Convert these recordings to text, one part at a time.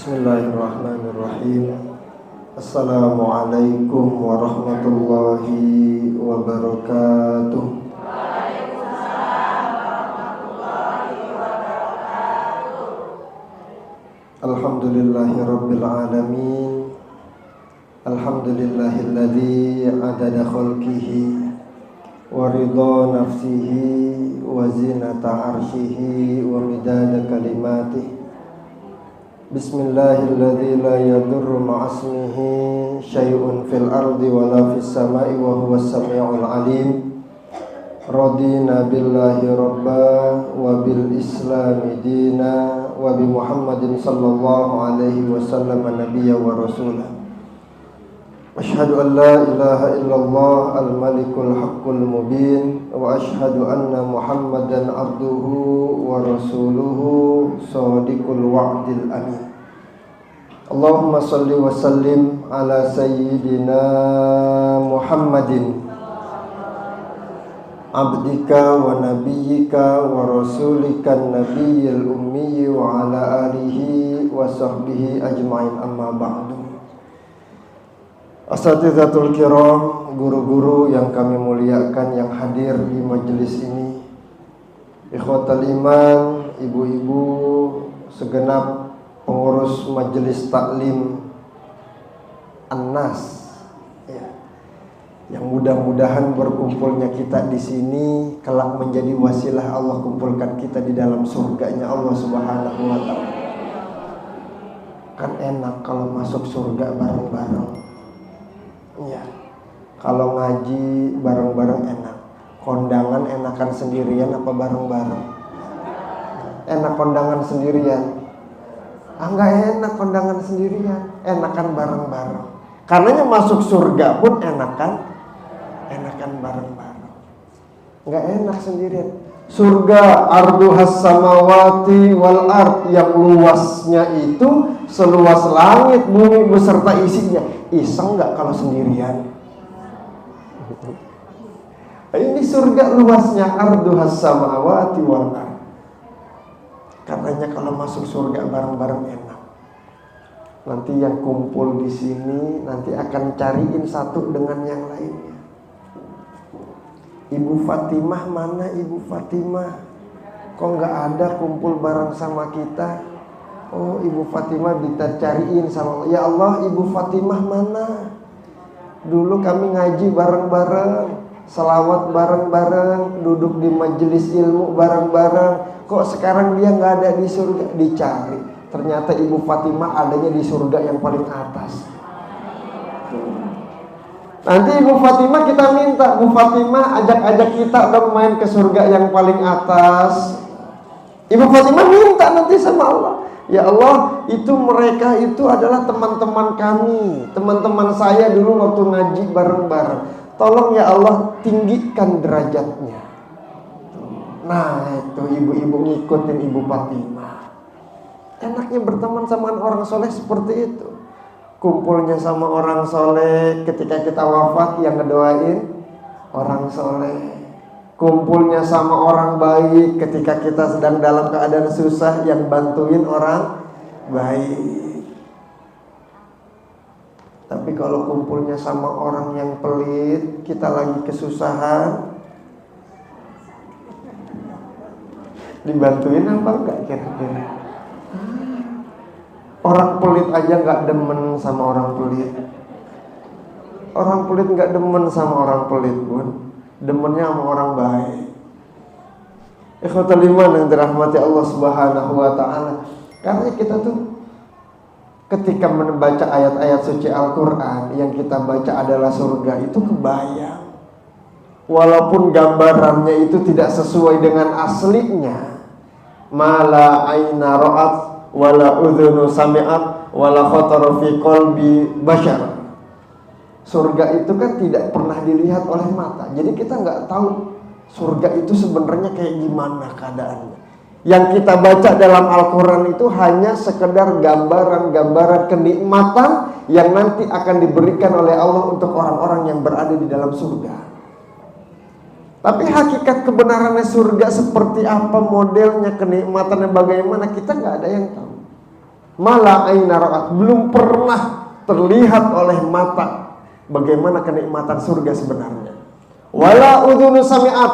Bismillahirrahmanirrahim. Assalamualaikum warahmatullahi wabarakatuh. Alhamdulillahi rabbil alamin. Alhamdulillahilladzi adada khalqihi wa ridha nafsihi wa zinata arshihi wa midada kalimatihi. Bismillahilladzi la yadurru ma'asmihi syai'un fil ardi wala fis sama'i wa huwas sami'ul alim. Radina billahi rabba wa bil islami dina wa bi Muhammadin sallallahu alaihi wasallam nabiyya wa rasulah. Asyhadu an la ilaha illallah al-malikul haqqul mubin wa asyhadu anna Muhammadan abduhu wa rasuluhu shadiqul wa'dil amin. Allahumma salli wa sallim ala sayyidina Muhammadin abdika wa nabiyyika wa rasulika nabiyyil ummi wa ala alihi wa sahbihi ajma'in, amma ba'du. Asatizatul kiram, guru-guru yang kami muliakan yang hadir di majelis ini, ikhwatal iman, ibu-ibu, segenap pengurus majelis taklim An-Nas, ya, yang mudah-mudahan berkumpulnya kita di sini kelak menjadi wasilah Allah kumpulkan kita di dalam surganya Allah Subhanahu wa ta'ala. Kan enak kalau masuk surga bareng-bareng. Ya, kalau ngaji bareng-bareng enak. Kondangan enakan sendirian apa bareng-bareng? Enak kondangan sendirian. Enggak enak kondangan sendirian, enakan bareng-bareng. Karenanya masuk surga pun enakan bareng-bareng. Enggak enak sendirian. Surga arduhas samawati wal ard, yang luasnya itu seluas langit bumi beserta isinya. Iseng nggak kalau sendirian? Ini surga luasnya arduhas samawati wal ard. Karenanya kalau masuk surga bareng-bareng enak. Nanti yang kumpul di sini nanti akan cariin satu dengan yang lainnya. Ibu Fatimah mana Ibu Fatimah? Kok nggak ada kumpul bareng sama kita? Oh, Ibu Fatimah kita cariin sama Allah. Ya Allah, Ibu Fatimah mana? Dulu kami ngaji bareng-bareng, selawat bareng-bareng, duduk di majelis ilmu bareng-bareng. Kok sekarang dia nggak ada di surga? Dicari. Ternyata Ibu Fatimah adanya di surga yang paling atas. Nanti Ibu Fatimah kita minta, Bu Fatimah ajak-ajak kita dong main ke surga yang paling atas. Ibu Fatimah minta nanti sama Allah. Ya Allah, itu mereka itu adalah teman-teman kami, teman-teman saya dulu waktu ngaji bareng-bareng. Tolong ya Allah tinggikan derajatnya. Nah itu ibu-ibu ngikutin Ibu Fatimah. Enaknya berteman sama orang soleh seperti itu. Kumpulnya sama orang soleh ketika kita wafat yang ngedoain orang soleh. Kumpulnya sama orang baik ketika kita sedang dalam keadaan susah yang bantuin orang baik. Tapi kalau kumpulnya sama orang yang pelit, kita lagi kesusahan, dibantuin apa enggak kira-kira? Orang pelit aja gak demen sama orang pelit. Orang pelit gak demen sama orang pelit pun, demennya sama orang baik. Ikhwatul iman yang dirahmati Allah Subhanahu wa ta'ala. Karena kita tuh ketika membaca ayat-ayat suci Al-Quran, yang kita baca adalah surga, itu kebayang. Walaupun gambarannya itu tidak sesuai dengan aslinya. Mala aina ra'at wala udhunu sami'at wala khatara fi qalbi bashar. Surga itu kan tidak pernah dilihat oleh mata. Jadi kita nggak tahu surga itu sebenarnya kayak gimana keadaannya. Yang kita baca dalam Al-Quran itu hanya sekedar gambaran-gambaran kenikmatan yang nanti akan diberikan oleh Allah untuk orang-orang yang berada di dalam surga. Tapi hakikat kebenarannya surga seperti apa, modelnya, kenikmatannya bagaimana, kita nggak ada yang tahu. Mala aina ra'at, belum pernah terlihat oleh mata bagaimana kenikmatan surga sebenarnya. Wala udhunu sami'at,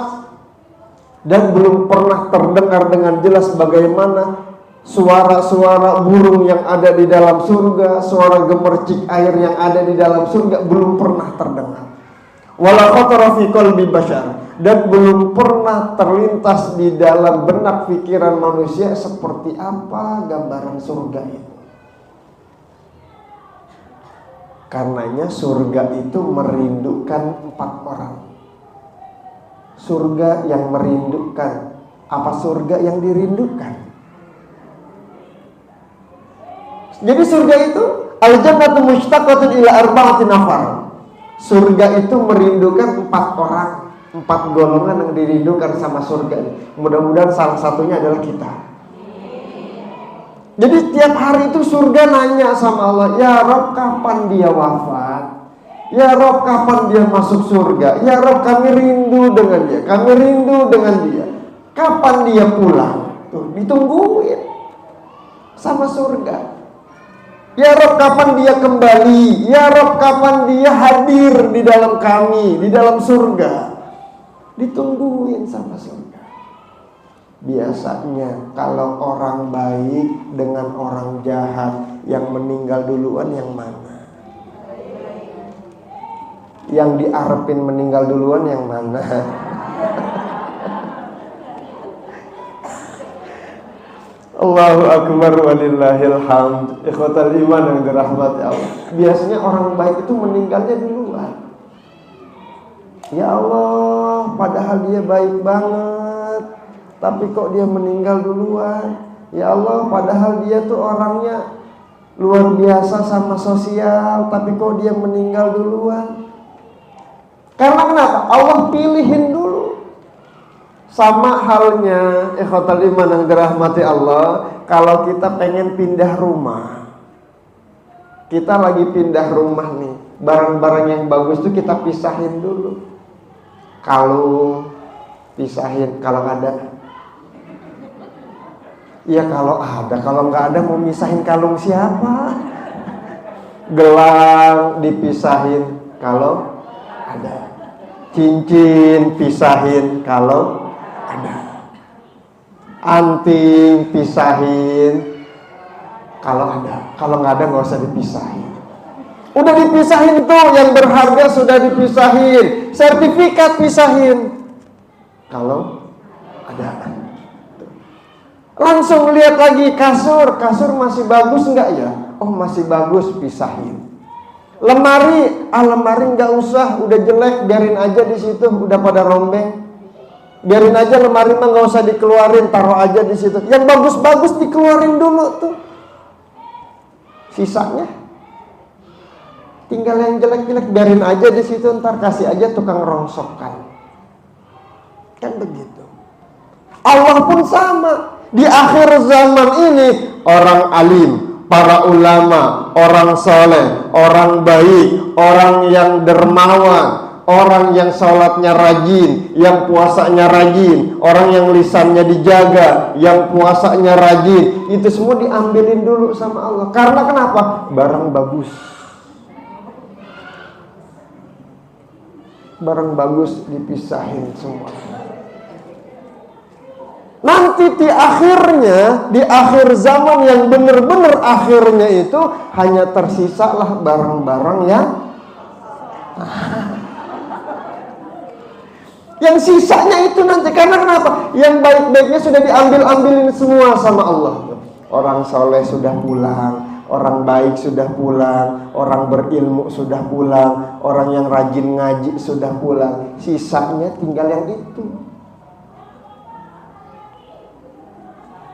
dan belum pernah terdengar dengan jelas bagaimana suara-suara burung yang ada di dalam surga, suara gemercik air yang ada di dalam surga belum pernah terdengar. Wala khatara fi qalbi bashar, dan belum pernah terlintas di dalam benak pikiran manusia seperti apa gambaran surga itu. Karenanya surga itu merindukan 4 orang. Surga yang merindukan. Apa surga yang dirindukan? Jadi surga itu al-jannatu mushtaqatun ila arba'ati nafar. Surga itu merindukan 4 orang, 4 golongan yang dirindukan sama surga. Mudah-mudahan salah satunya adalah kita. Jadi setiap hari itu surga nanya sama Allah, ya Rabb, kapan dia wafat? Ya Rabb, kapan dia masuk surga? Ya Rabb, kami rindu dengan dia, kami rindu dengan dia. Kapan dia pulang? Tuh, ditungguin sama surga. Ya Rabb, kapan dia kembali? Ya Rabb, kapan dia hadir di dalam kami, di dalam surga? Ditungguin sama surga. Biasanya kalau orang baik dengan orang jahat, yang meninggal duluan yang mana? Yang diarepin meninggal duluan yang mana? Allahu akbar walillahil hamd. Ikhwatal iman yang dirahmati Allah. Biasanya orang baik itu meninggalnya duluan. Ya Allah, padahal dia baik banget, tapi kok dia meninggal duluan? Ya Allah, padahal dia tuh orangnya luar biasa sama sosial, tapi kok dia meninggal duluan? Karena kenapa? Allah pilihin dulu. Sama halnya ikhwatal iman yang dirahmati Allah, kalau kita pengen pindah rumah. Kita lagi pindah rumah nih, barang-barang yang bagus tuh kita pisahin dulu. Kalung pisahin kalau ada. Ya kalau ada, kalau nggak ada mau misahin kalung siapa? Gelang dipisahin kalau ada. Cincin pisahin kalau ada. Anting pisahin kalau ada. Kalau nggak ada nggak usah dipisahin. Udah dipisahin tuh, yang berharga sudah dipisahin. Sertifikat pisahin kalau ada. Langsung lihat lagi kasur masih bagus nggak ya? Oh masih bagus, pisahin. Lemari nggak usah, udah jelek, biarin aja di situ, udah pada rombeng. Biarin aja lemari mah nggak usah dikeluarin, taruh aja di situ. Yang bagus-bagus dikeluarin dulu tuh. Sisanya tinggal yang jelek-jelek biarin aja di situ, ntar kasih aja tukang rongsokkan. Kan begitu. Allah pun sama. Di akhir zaman ini orang alim, para ulama, orang soleh, orang baik, orang yang dermawan, orang yang sholatnya rajin, yang puasanya rajin, orang yang lisannya dijaga, yang puasanya rajin, itu semua diambilin dulu sama Allah. Karena kenapa? Barang bagus. Barang bagus dipisahin semua. Nanti di akhirnya, di akhir zaman yang benar-benar akhirnya itu hanya tersisalah barang-barang yang sisanya itu nanti. Karena kenapa? Yang baik-baiknya sudah diambil-ambilin semua sama Allah. Orang soleh sudah pulang, orang baik sudah pulang, orang berilmu sudah pulang, orang yang rajin ngaji sudah pulang. Sisanya tinggal yang itu.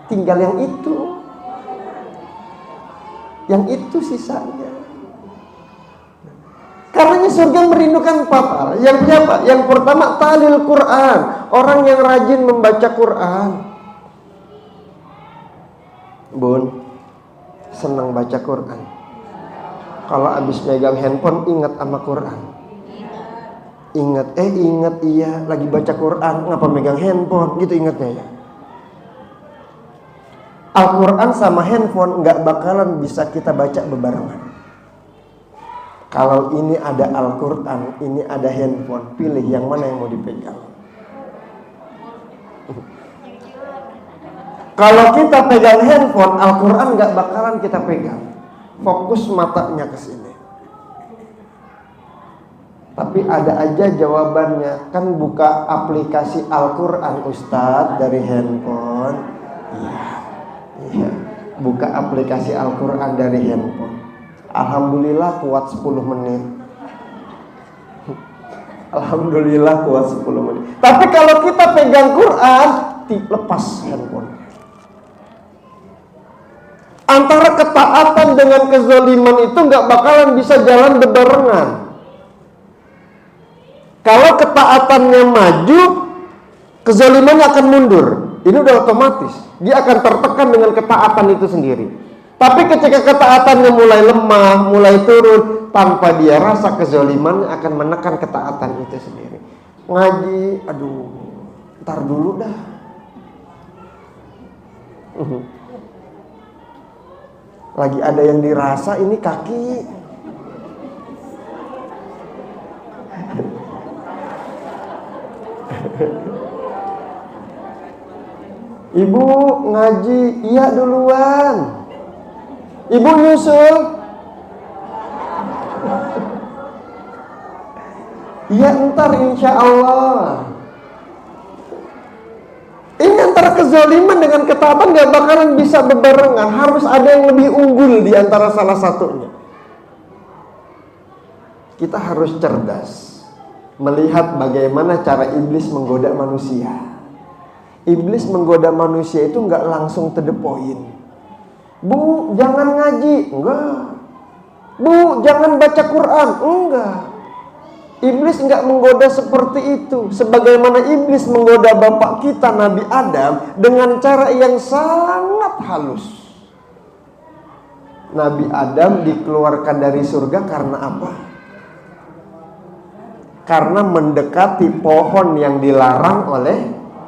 Tinggal yang itu. Yang itu sisanya. Karenanya surga merindukan 4 hal. Yang pertama talil Quran, orang yang rajin membaca Quran. Bun, senang baca Quran. Kalau habis megang handphone ingat sama Quran. Ingat iya lagi baca Quran, ngapa megang handphone gitu ingatnya ya. Al-Quran sama handphone nggak bakalan bisa kita baca bebarengan. Kalau ini ada Al-Quran, ini ada handphone, pilih yang mana yang mau dipegang. Kalau kita pegang handphone, Al-Quran nggak bakalan kita pegang. Fokus matanya ke sini. Tapi ada aja jawabannya. Kan buka aplikasi Al-Quran Ustadz dari handphone. Iya. Buka aplikasi Al-Quran dari handphone. Alhamdulillah kuat 10 menit. Alhamdulillah kuat 10 menit. Tapi kalau kita pegang Quran, lepas handphone. Antara ketaatan dengan kezaliman itu nggak bakalan bisa jalan berbarengan. Kalau ketaatannya maju, kezalimannya akan mundur. Ini udah otomatis. Dia akan tertekan dengan ketaatan itu sendiri. Tapi ketika ketaatannya mulai lemah, mulai turun, tanpa dia rasa kezalimannya akan menekan ketaatan itu sendiri. Ngaji, aduh, ntar dulu dah. Lagi ada yang dirasa ini kaki. Ibu ngaji, iya duluan. Ibu nyusul. Iya ntar insya Allah. Ini antara kezaliman dengan ketaatan gak bakalan bisa berbarengan. Harus ada yang lebih unggul di antara salah satunya. Kita harus cerdas melihat bagaimana cara iblis menggoda manusia. Iblis menggoda manusia itu gak langsung to the point. Bu, jangan ngaji. Enggak. Bu, jangan baca Quran. Enggak. Iblis enggak menggoda seperti itu. Sebagaimana iblis menggoda bapak kita Nabi Adam dengan cara yang sangat halus. Nabi Adam dikeluarkan dari surga karena apa? Karena mendekati pohon yang dilarang oleh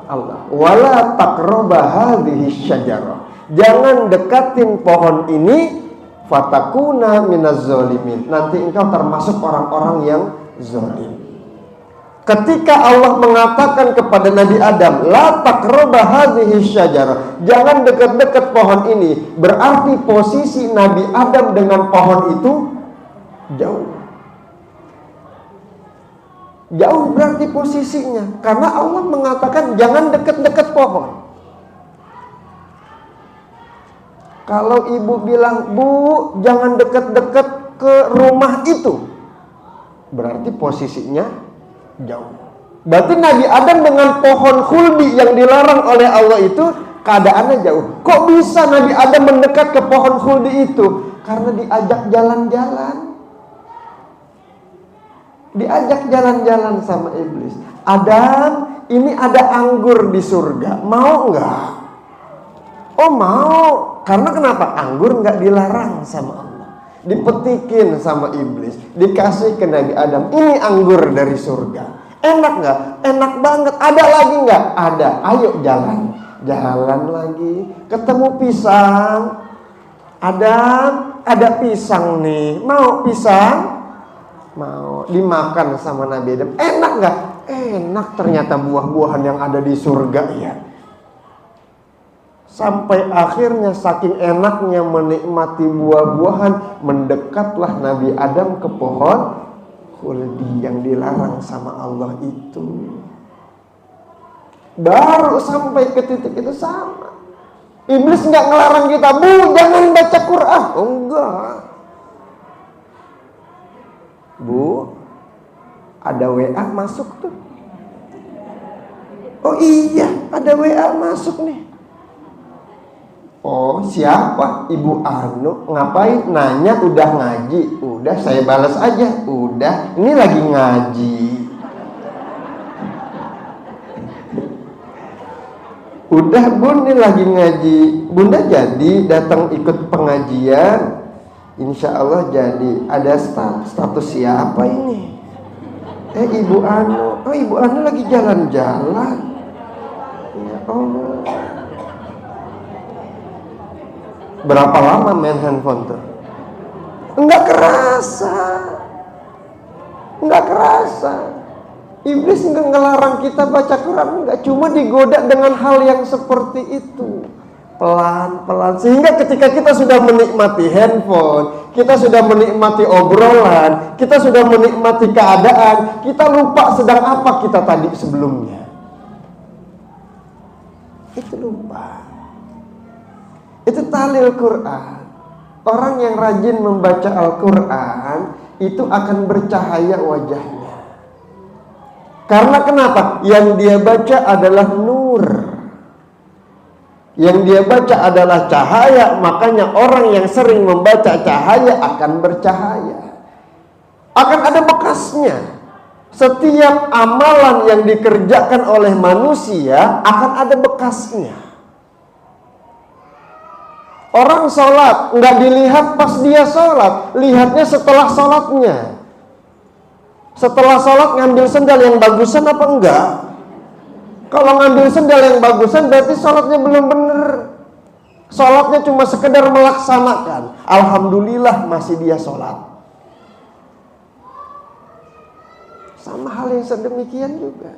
Allah. Wala taqraba hadhihi syajarah. Jangan dekatin pohon ini, fatakuna minaz zalimin. Nanti engkau termasuk orang-orang yang zalim. Ketika Allah mengatakan kepada Nabi Adam, la taqraba hadhihi syajarah, jangan dekat-dekat pohon ini, berarti posisi Nabi Adam dengan pohon itu jauh. Jauh berarti posisinya, karena Allah mengatakan jangan dekat-dekat pohon. Kalau ibu bilang, bu, jangan dekat-dekat ke rumah itu, berarti posisinya jauh. Berarti Nabi Adam dengan pohon khuldi yang dilarang oleh Allah itu keadaannya jauh. Kok bisa Nabi Adam mendekat ke pohon khuldi itu? Karena diajak jalan-jalan. Diajak jalan-jalan sama iblis. Adam, ini ada anggur di surga, mau nggak? Oh mau. Karena kenapa? Anggur nggak dilarang sama Allah. Dipetikin sama iblis, dikasih ke Nabi Adam. Ini anggur dari surga. Enak nggak? Enak banget. Ada lagi nggak? Ada. Ayo jalan. Jalan lagi. Ketemu pisang. Ada pisang nih. Mau pisang? Mau. Dimakan sama Nabi Adam. Enak nggak? Enak ternyata buah-buahan yang ada di surga ya. Sampai akhirnya saking enaknya menikmati buah-buahan, mendekatlah Nabi Adam ke pohon khuldi yang dilarang sama Allah itu. Baru sampai ke titik itu sama. Iblis nggak ngelarang kita, bu jangan baca Quran. Oh enggak. Bu, ada WA masuk tuh. Oh iya, ada WA masuk nih. Oh siapa? Ibu Anu. Ngapain? Nanya udah ngaji. Udah saya balas aja. Udah. Ini lagi ngaji. Udah bun, ini lagi ngaji. Bunda jadi datang ikut pengajian. Insya Allah jadi. Ada status siapa ini? Ibu Anu. Oh Ibu Anu lagi jalan-jalan. Ya Allah. Berapa lama main handphone tuh? Enggak kerasa. Enggak kerasa. Iblis enggak ngelarang kita baca Quran, enggak, cuma digoda dengan hal yang seperti itu. Pelan-pelan, sehingga ketika kita sudah menikmati handphone, kita sudah menikmati obrolan, kita sudah menikmati keadaan, kita lupa sedang apa kita tadi sebelumnya. Itu lupa. Itu tahlil Quran. Orang yang rajin membaca Al-Quran itu akan bercahaya wajahnya. Karena kenapa? Yang dia baca adalah nur. Yang dia baca adalah cahaya. Makanya orang yang sering membaca cahaya akan bercahaya. Akan ada bekasnya. Setiap amalan yang dikerjakan oleh manusia akan ada bekasnya. Orang sholat nggak dilihat pas dia sholat, lihatnya setelah sholatnya. Setelah sholat ngambil sendal yang bagusan apa enggak? Kalau ngambil sendal yang bagusan berarti sholatnya belum benar. Sholatnya cuma sekedar melaksanakan. Alhamdulillah masih dia sholat. Sama hal yang sedemikian juga.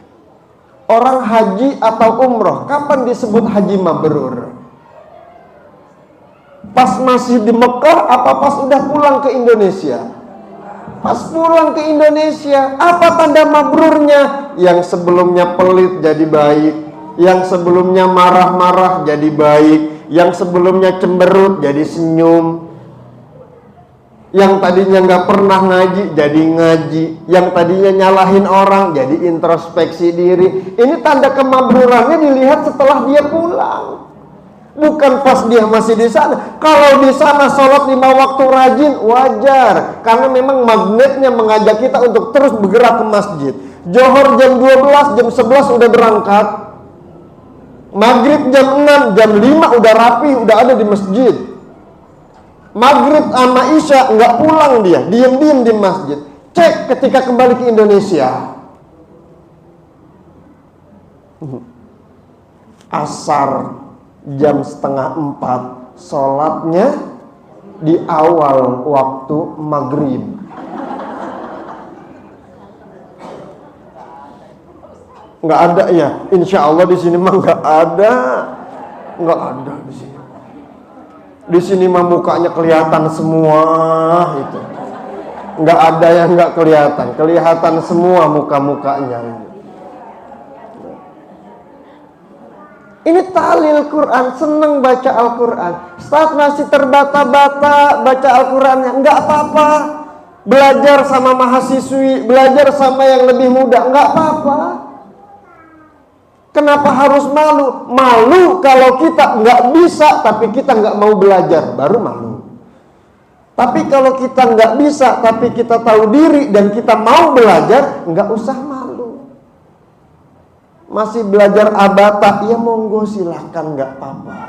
Orang haji atau umroh, kapan disebut haji mabrur? Pas masih di Mekah apa pas udah pulang ke Indonesia? Pas pulang ke Indonesia, apa tanda mabrurnya? Yang sebelumnya pelit jadi baik, yang sebelumnya marah-marah jadi baik, yang sebelumnya cemberut jadi senyum, yang tadinya nggak pernah ngaji jadi ngaji, yang tadinya nyalahin orang jadi introspeksi diri. Ini tanda kemabrurannya dilihat setelah dia pulang, bukan pas dia masih di sana. Kalau di sana sholat 5 waktu rajin, wajar, karena memang magnetnya mengajak kita untuk terus bergerak ke masjid. Johor jam 12, jam 11 udah berangkat. Maghrib jam 6, jam 5 udah rapi, udah ada di masjid. Maghrib sama Isya nggak pulang dia, diem-diem di masjid. Cek ketika kembali ke Indonesia. Asar jam 3:30, sholatnya di awal waktu maghrib. Nggak ada ya? Insya Allah di sini mah nggak ada di sini. Di sini mah mukanya kelihatan semua itu. Nggak ada yang nggak kelihatan. Kelihatan semua muka-mukanya. Ini tahlil Quran, seneng baca Al-Quran. Saat masih terbata-bata baca Al-Qurannya, nggak apa-apa. Belajar sama mahasiswi, belajar sama yang lebih muda, nggak apa-apa. Kenapa harus malu? Malu kalau kita nggak bisa, tapi kita nggak mau belajar, baru malu. Tapi kalau kita nggak bisa, tapi kita tahu diri dan kita mau belajar, nggak usah malu. Masih belajar abata, ya monggo silahkan, nggak apa-apa.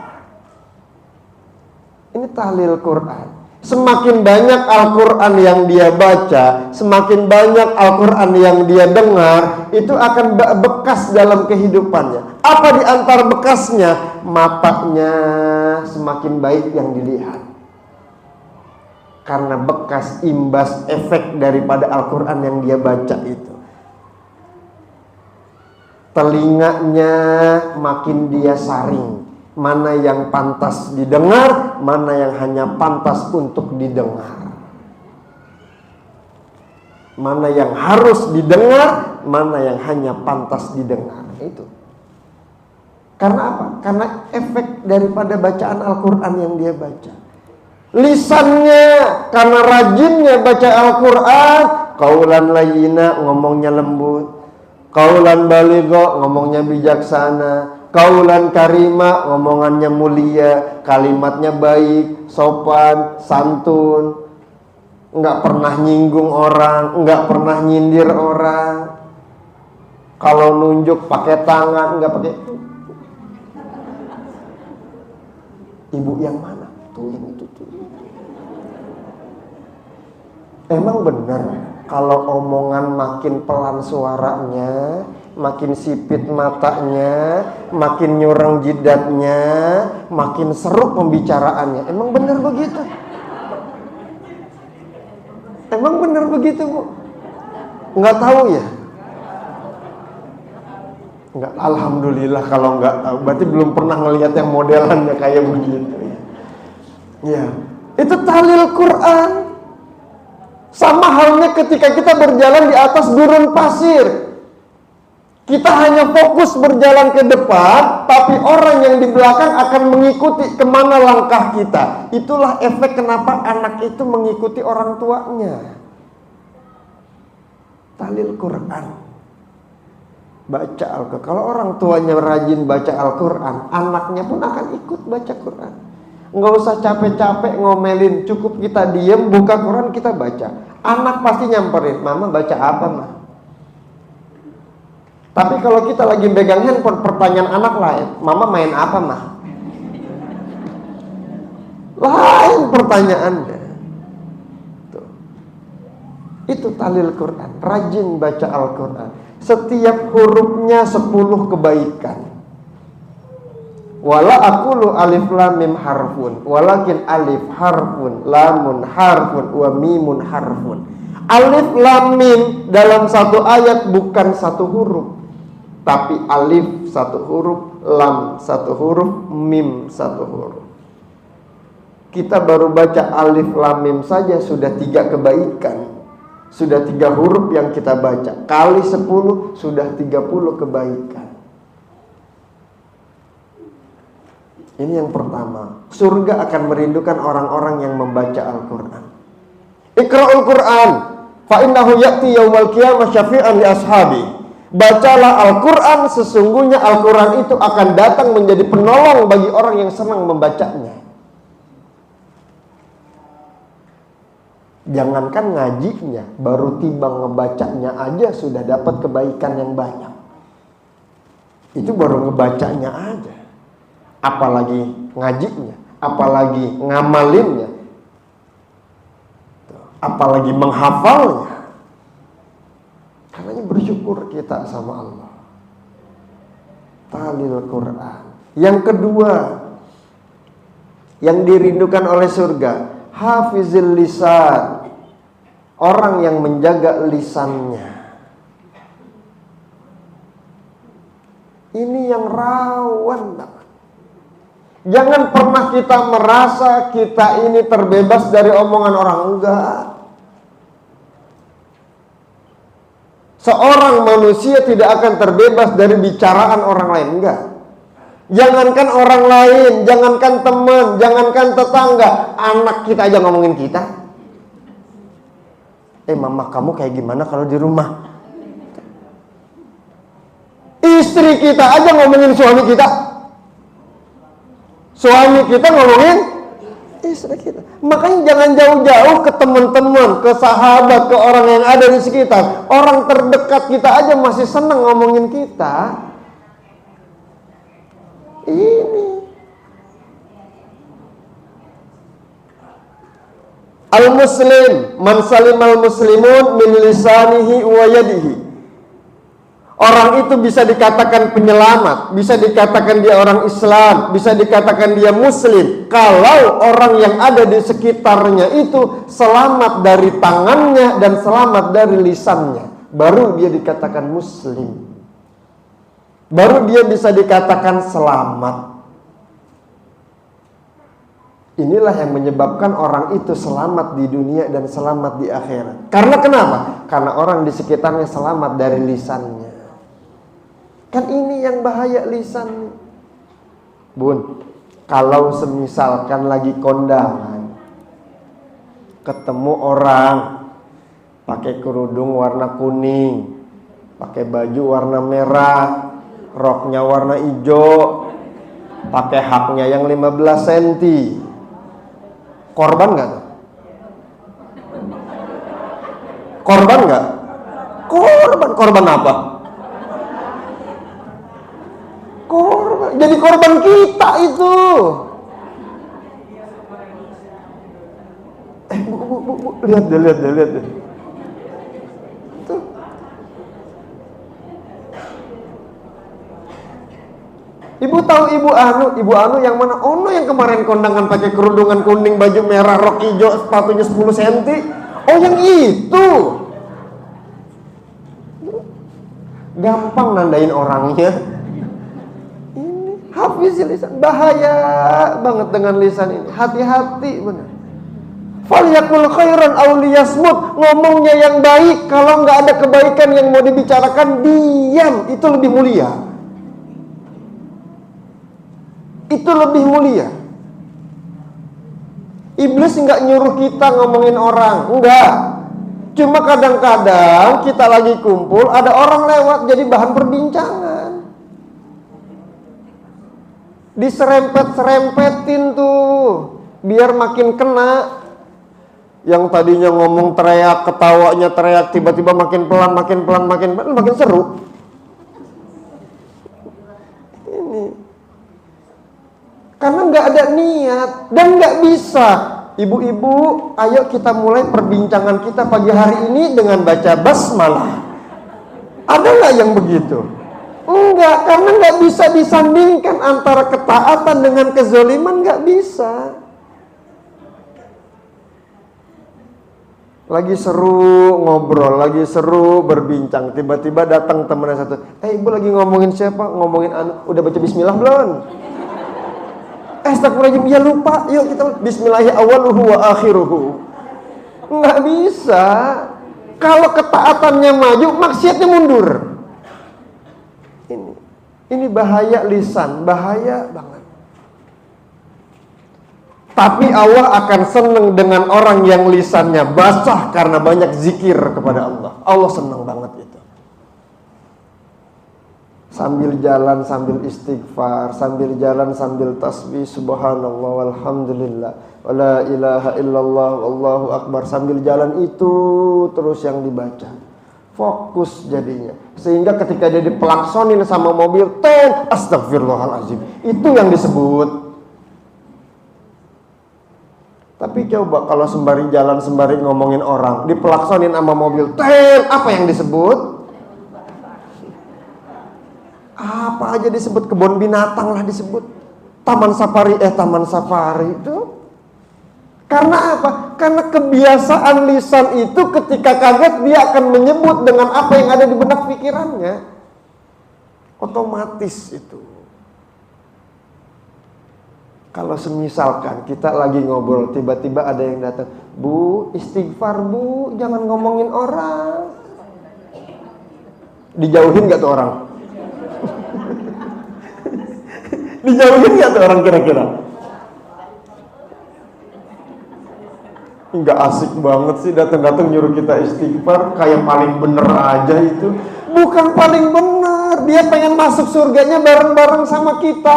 Ini tahlil Quran. Semakin banyak Al-Quran yang dia baca, semakin banyak Al-Quran yang dia dengar, itu akan bekas dalam kehidupannya. Apa di antara bekasnya? Matanya semakin baik yang dilihat. Karena bekas imbas efek daripada Al-Quran yang dia baca itu. Telinganya makin dia saring. Mana yang pantas didengar, mana yang hanya pantas untuk didengar. Mana yang harus didengar, mana yang hanya pantas didengar. Itu. Karena apa? Karena efek daripada bacaan Al-Quran yang dia baca. Lisannya, karena rajinnya baca Al-Quran, qaulan layyina, ngomongnya lembut. Qaulan baligha, ngomongnya bijaksana. Qaulan karima, ngomongannya mulia, kalimatnya baik, sopan, santun, nggak pernah nyinggung orang, nggak pernah nyindir orang. Kalau nunjuk pakai tangan, nggak pakai. Ibu yang mana? Tuh yang itu tuh. Emang benar kalau omongan makin pelan suaranya, makin sipit matanya, makin nyurang jidatnya, makin seru pembicaraannya. Emang benar begitu? Emang benar begitu, Bu? Nggak tahu ya? Nggak, alhamdulillah kalau nggak tahu. Berarti belum pernah ngelihat yang modelannya kayak begitu. Ya, itu tahlil Quran. Sama halnya ketika kita berjalan di atas gurun pasir. Kita hanya fokus berjalan ke depan, tapi orang yang di belakang akan mengikuti kemana langkah kita. Itulah efek kenapa anak itu mengikuti orang tuanya. Tahlil Quran, baca Al-Quran. Kalau orang tuanya rajin baca Al-Quran, anaknya pun akan ikut baca Quran. Nggak usah capek-capek ngomelin, cukup kita diem, buka Quran, kita baca. Anak pasti nyamperin, mama baca apa, mah? Tapi kalau kita lagi pegang handphone, pertanyaan anak lain, mama main apa, mah? Lain pertanyaannya. Tuh. Itu tahlil Quran, rajin baca Al-Quran. Setiap hurufnya 10 kebaikan. Wala aqulu alif lam mim harfun, walakin alif harfun, lamun harfun, wa mimun harfun. Alif lam mim dalam satu ayat bukan satu huruf, tapi alif satu huruf, lam satu huruf, mim satu huruf. Kita baru baca alif lam mim saja sudah 3 kebaikan. Sudah 3 huruf yang kita baca. Kali 10 sudah 30 kebaikan. Ini yang pertama. Surga akan merindukan orang-orang yang membaca Al-Quran. Iqra'ul Quran, fa innahu ya'ti yaumal qiyamah syafi'an li ashabi. Bacalah Al-Quran, sesungguhnya Al-Quran itu akan datang menjadi penolong bagi orang yang senang membacanya. Jangankan ngajinya, baru timbang ngebacanya aja sudah dapat kebaikan yang banyak. Itu baru ngebacanya aja, apalagi ngajinya, apalagi ngamalinnya, apalagi menghafalnya. Karena bersyukur kita sama Allah. Tahlil Quran. Yang kedua yang dirindukan oleh surga, hafizil lisan, orang yang menjaga lisannya. Ini yang rawan banget. Jangan pernah kita merasa kita ini terbebas dari omongan orang. Enggak. Seorang manusia tidak akan terbebas dari bicaraan orang lain. Enggak. Jangankan orang lain, jangankan teman, jangankan tetangga, anak kita aja ngomongin kita. Mama kamu kayak gimana kalau di rumah? Istri kita aja ngomongin suami kita. Suami kita ngomongin istri kita. Makanya jangan jauh-jauh ke teman-teman, ke sahabat, ke orang yang ada di sekitar. Orang terdekat kita aja masih senang ngomongin kita. Ini al-muslim man salimal muslimun min lisanihi wa yadihi. Orang itu bisa dikatakan penyelamat, bisa dikatakan dia orang Islam, bisa dikatakan dia muslim kalau orang yang ada di sekitarnya itu selamat dari tangannya dan selamat dari lisannya. Baru dia dikatakan muslim. Baru dia bisa dikatakan selamat. Inilah yang menyebabkan orang itu selamat di dunia dan selamat di akhirat. Karena kenapa? Karena orang di sekitarnya selamat dari lisannya. Kan ini yang bahaya lisan. Bun, kalau semisalkan lagi kondangan, ketemu orang pakai kerudung warna kuning, pakai baju warna merah, roknya warna hijau, pakai haknya yang 15 cm. Korban nggak tuh? Korban nggak? Korban apa? Korban. Jadi korban kita itu. Bu, lihat deh. Tuh. tahu Ibu Anu yang mana? Ono yang kemarin kondangan pakai kerudungan kuning, baju merah, rok hijau, sepatunya 10 cm. Oh yang itu. Gampang nandain orangnya. Ini hafizil lisan, bahaya banget dengan lisan ini. Hati-hati benar. Falyakul khairan aw liyasmut, ngomongnya yang baik. Kalau nggak ada kebaikan yang mau dibicarakan, diam. Itu lebih mulia. Itu lebih mulia. Iblis nggak nyuruh kita ngomongin orang, enggak. Cuma kadang-kadang kita lagi kumpul, ada orang lewat jadi bahan perbincangan. Diserempet-serempetin tuh, biar makin kena. Yang tadinya ngomong teriak, ketawanya teriak, tiba-tiba makin pelan, makin seru. Ini karena nggak ada niat dan nggak bisa. Ibu-ibu, ayo kita mulai perbincangan kita pagi hari ini dengan baca basmalah. Ada nggak yang begitu? Enggak, karena nggak bisa disandingkan antara ketaatan dengan kezaliman, nggak bisa. Lagi seru ngobrol, lagi seru berbincang, tiba-tiba datang temennya satu. Ibu lagi ngomongin siapa? Ngomongin Anu. Udah baca bismillah belum? Astagfirullahaladzim, ya lupa. Yuk kita bismillahi awaluhu wa akhiruhu. Nggak bisa. Kalau ketaatannya maju, maksiatnya mundur. Ini bahaya lisan, bahaya banget. Tapi Allah akan senang dengan orang yang lisannya basah karena banyak zikir kepada Allah. Allah senang banget itu. Sambil jalan sambil istighfar, sambil jalan sambil tasbih subhanallah walhamdulillah wala ilaha illallah wallahu akbar, sambil jalan itu terus yang dibaca. Fokus jadinya. Sehingga ketika dia dipelaksonin sama mobil, astagfirullahalazim. Itu yang disebut. Tapi coba kalau sembari jalan sembari ngomongin orang, dipelaksonin sama mobil, apa yang disebut? Apa aja disebut, kebun binatang lah disebut, taman safari itu. Karena apa? Karena kebiasaan lisan itu ketika kaget dia akan menyebut dengan apa yang ada di benak pikirannya. Otomatis itu. Kalau semisalkan kita lagi ngobrol, tiba-tiba ada yang datang, Bu, istighfar Bu, jangan ngomongin orang. Dijauhin gak tuh orang? Dijauhin gak tuh orang kira-kira? Nggak asik banget sih datang-datang nyuruh kita istighfar, kayak paling bener aja itu. Bukan paling bener, dia pengen masuk surganya bareng-bareng sama kita,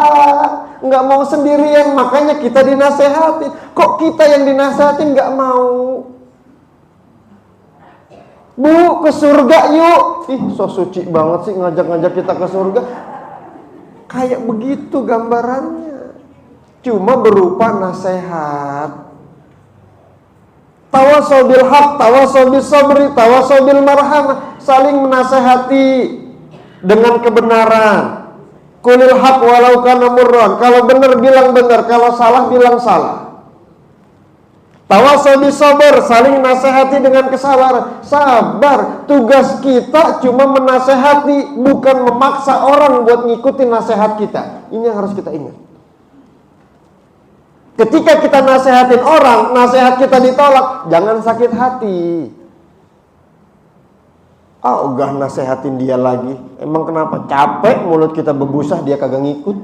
nggak mau sendirian, makanya kita dinasehatin. Kok kita yang dinasehatin nggak mau? Bu, ke surga yuk. Ih, so suci banget sih ngajak-ngajak kita ke surga. Kayak begitu gambarannya. Cuma berupa nasihat. Tawasau bil haq, tawasau bis sabri, tawasau bil marhamah, saling menasehati dengan kebenaran. Qulil haq walau kana murran, kalau benar bilang benar, kalau salah bilang salah. Tawasau bis sabr, saling nasehati dengan kesabaran. Sabar, tugas kita cuma menasehati, bukan memaksa orang buat ngikutin nasihat kita. Ini yang harus kita ingat. Ketika kita nasehatin orang, nasihat kita ditolak, jangan sakit hati. Ogah nasehatin dia lagi. Emang kenapa? Capek mulut kita bebusah, dia kagak ngikut.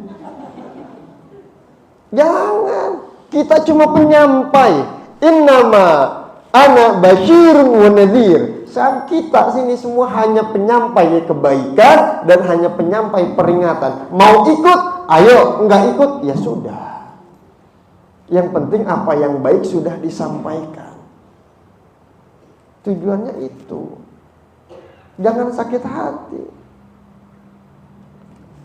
Jangan. Kita cuma penyampai. Innama ana basyirun wa nadhir. Saat kita sini semua hanya penyampai kebaikan dan hanya penyampai peringatan. Mau ikut? Ayo. Enggak ikut? Ya sudah. Yang penting apa yang baik sudah disampaikan. Tujuannya itu. Jangan sakit hati.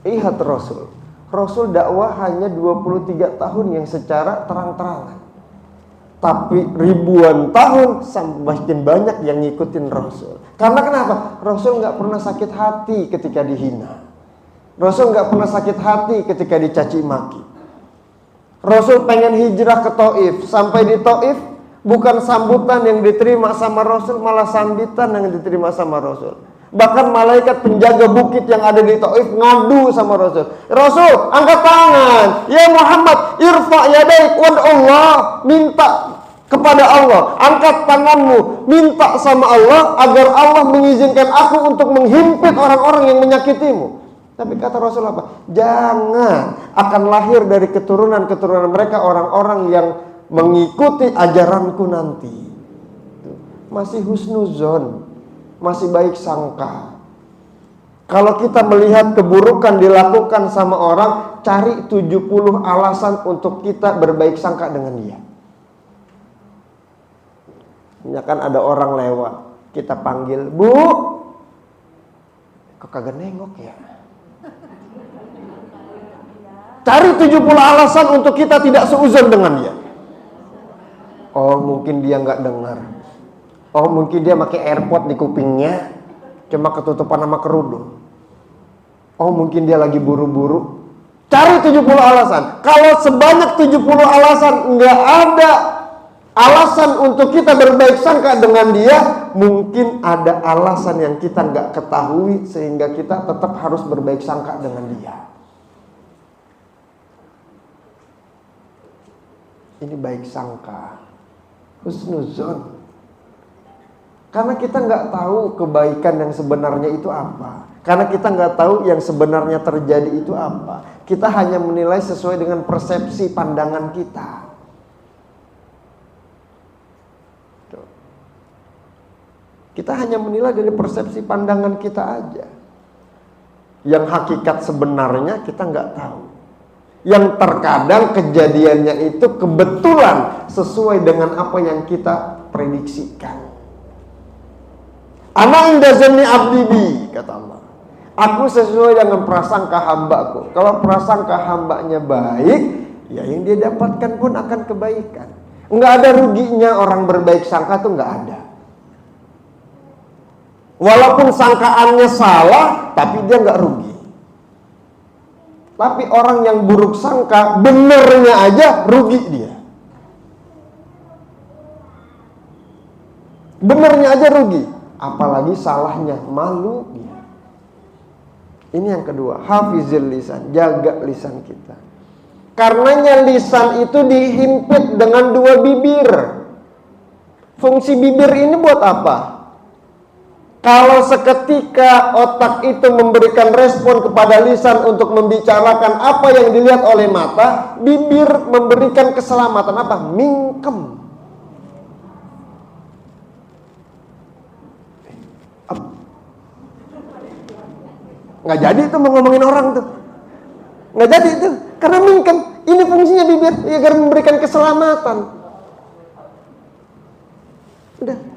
Lihat Rasul. Rasul dakwah hanya 23 tahun yang secara terang-terangan. Tapi ribuan tahun semakin banyak yang ngikutin Rasul. Karena kenapa? Rasul gak pernah sakit hati ketika dihina. Rasul nggak pernah sakit hati ketika dicaci maki. Rasul pengen hijrah ke Taif. Sampai di Taif, bukan sambutan yang diterima sama Rasul, malah sambitan yang diterima sama Rasul. Bahkan malaikat penjaga bukit yang ada di Taif ngadu sama Rasul. Rasul, angkat tangan. Ya Muhammad, irfa yadaik wad'allah. Minta kepada Allah. Angkat tanganmu. Minta sama Allah agar Allah mengizinkan aku untuk menghimpit orang-orang yang menyakitimu. Tapi kata Rasul apa? Jangan, akan lahir dari keturunan-keturunan mereka orang-orang yang mengikuti ajaranku nanti. Masih husnuzon, masih baik sangka. Kalau kita melihat keburukan dilakukan sama orang, cari 70 alasan untuk kita berbaik sangka dengan dia. Ya kan ada orang lewat, kita panggil, Bu, kok kagak nengok ya? Cari 70 alasan untuk kita tidak seuzon dengan dia. Oh mungkin dia nggak dengar. Oh mungkin dia pakai AirPod di kupingnya, cuma ketutupan sama kerudung. Oh mungkin dia lagi buru-buru. Cari 70 alasan. Kalau sebanyak 70 alasan nggak ada alasan untuk kita berbaik sangka dengan dia, mungkin ada alasan yang kita nggak ketahui sehingga kita tetap harus berbaik sangka dengan dia. Ini baik sangka, husnuzon. Karena kita nggak tahu kebaikan yang sebenarnya itu apa. Karena kita nggak tahu yang sebenarnya terjadi itu apa. Kita hanya menilai sesuai dengan persepsi pandangan kita. Kita hanya menilai dari persepsi pandangan kita aja. Yang hakikat sebenarnya kita nggak tahu. Yang terkadang kejadiannya itu kebetulan sesuai dengan apa yang kita prediksikan. Ana inda zanni abdi bi, kata Allah. Aku sesuai dengan prasangka hambaku. Kalau prasangka hambanya baik, ya yang dia dapatkan pun akan kebaikan. Enggak ada ruginya orang berbaik sangka tuh enggak ada. Walaupun sangkaannya salah, tapi dia enggak rugi. Tapi orang yang buruk sangka, benernya aja rugi dia. Benernya aja rugi. Apalagi salahnya, malu dia. Ini yang kedua, hafizil lisan, jaga lisan kita. Karenanya lisan itu dihimpit dengan 2 bibir. Fungsi bibir ini buat apa? Kalau seketika otak itu memberikan respon kepada lisan untuk membicarakan apa yang dilihat oleh mata, bibir memberikan keselamatan apa? Mingkem. Nggak jadi itu mau ngomongin orang tuh. Nggak jadi itu, karena mingkem. Ini fungsinya bibir, agar memberikan keselamatan. Udah.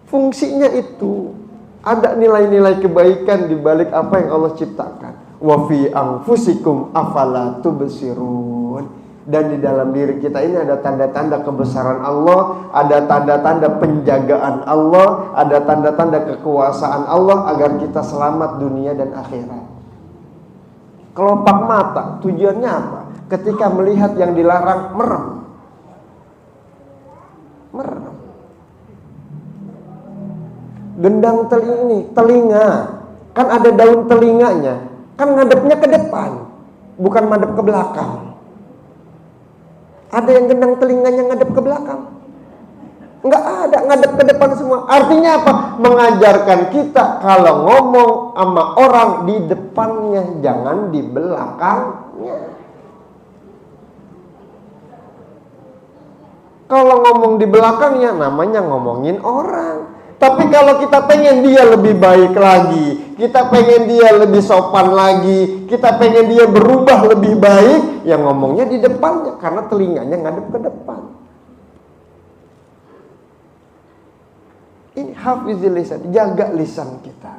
Fungsinya itu ada nilai-nilai kebaikan di balik apa yang Allah ciptakan. Wa fi anfusikum afala tubsirun. Dan di dalam diri kita ini ada tanda-tanda kebesaran Allah, ada tanda-tanda penjagaan Allah, ada tanda-tanda kekuasaan Allah agar kita selamat dunia dan akhirat. Kelopak mata tujuannya apa? Ketika melihat yang dilarang, merem. Merem. Gendang telinga, kan ada daun telinganya, kan ngadepnya ke depan, bukan madep ke belakang. Ada yang gendang telinganya ngadep ke belakang? Enggak ada, ngadep ke depan semua. Artinya apa? Mengajarkan kita kalau ngomong sama orang di depannya, jangan di belakangnya. Kalau ngomong di belakangnya namanya ngomongin orang. Tapi kalau kita pengen dia lebih baik lagi, kita pengen dia lebih sopan lagi, kita pengen dia berubah lebih baik, ya ngomongnya di depannya, karena telinganya ngadep ke depan. Ini hafizil lisan, jaga lisan kita.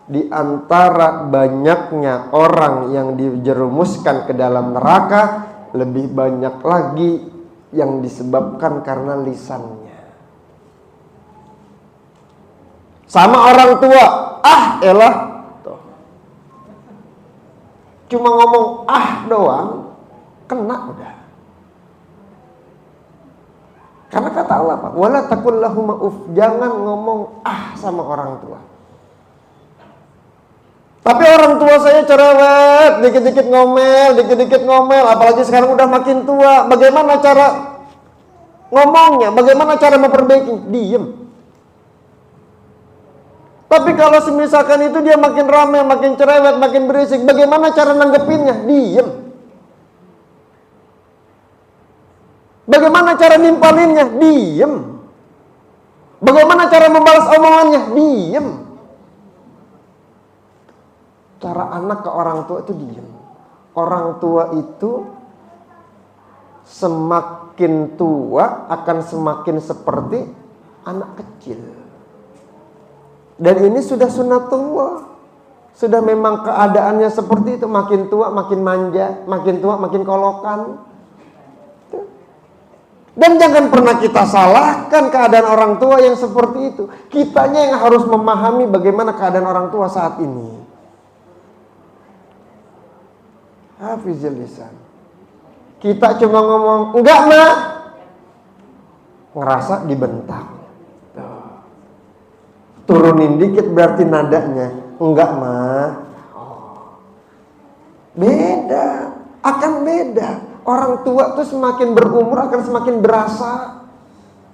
Di antara banyaknya orang yang dijerumuskan ke dalam neraka, lebih banyak lagi yang disebabkan karena lisannya. Sama orang tua, elah cuma ngomong doang, kena udah. Karena kata Allah Pak, wala taqul lahum uff, jangan ngomong sama orang tua. Tapi orang tua saya cerewet, dikit-dikit ngomel, apalagi sekarang udah makin tua. Bagaimana cara ngomongnya? Bagaimana cara memperbaiki? Diem. Tapi kalau misalkan itu dia makin ramai, makin cerewet, makin berisik, bagaimana cara nanggepinnya? Diem. Bagaimana cara nimpalinnya? Diem. Bagaimana cara membalas omongannya? Diem. Cara anak ke orang tua itu diem. Orang tua itu semakin tua akan semakin seperti anak kecil. Dan ini sudah sunatullah. Sudah memang keadaannya seperti itu. Makin tua makin manja, makin tua makin kolokan. Dan jangan pernah kita salahkan keadaan orang tua yang seperti itu. Kitanya yang harus memahami bagaimana keadaan orang tua saat ini. Hafizil lisan. Kita cuma ngomong, enggak mak, ngerasa dibentak. Turunin dikit berarti nadanya, enggak mak. Beda, akan beda. Orang tua tuh semakin berumur akan semakin berasa,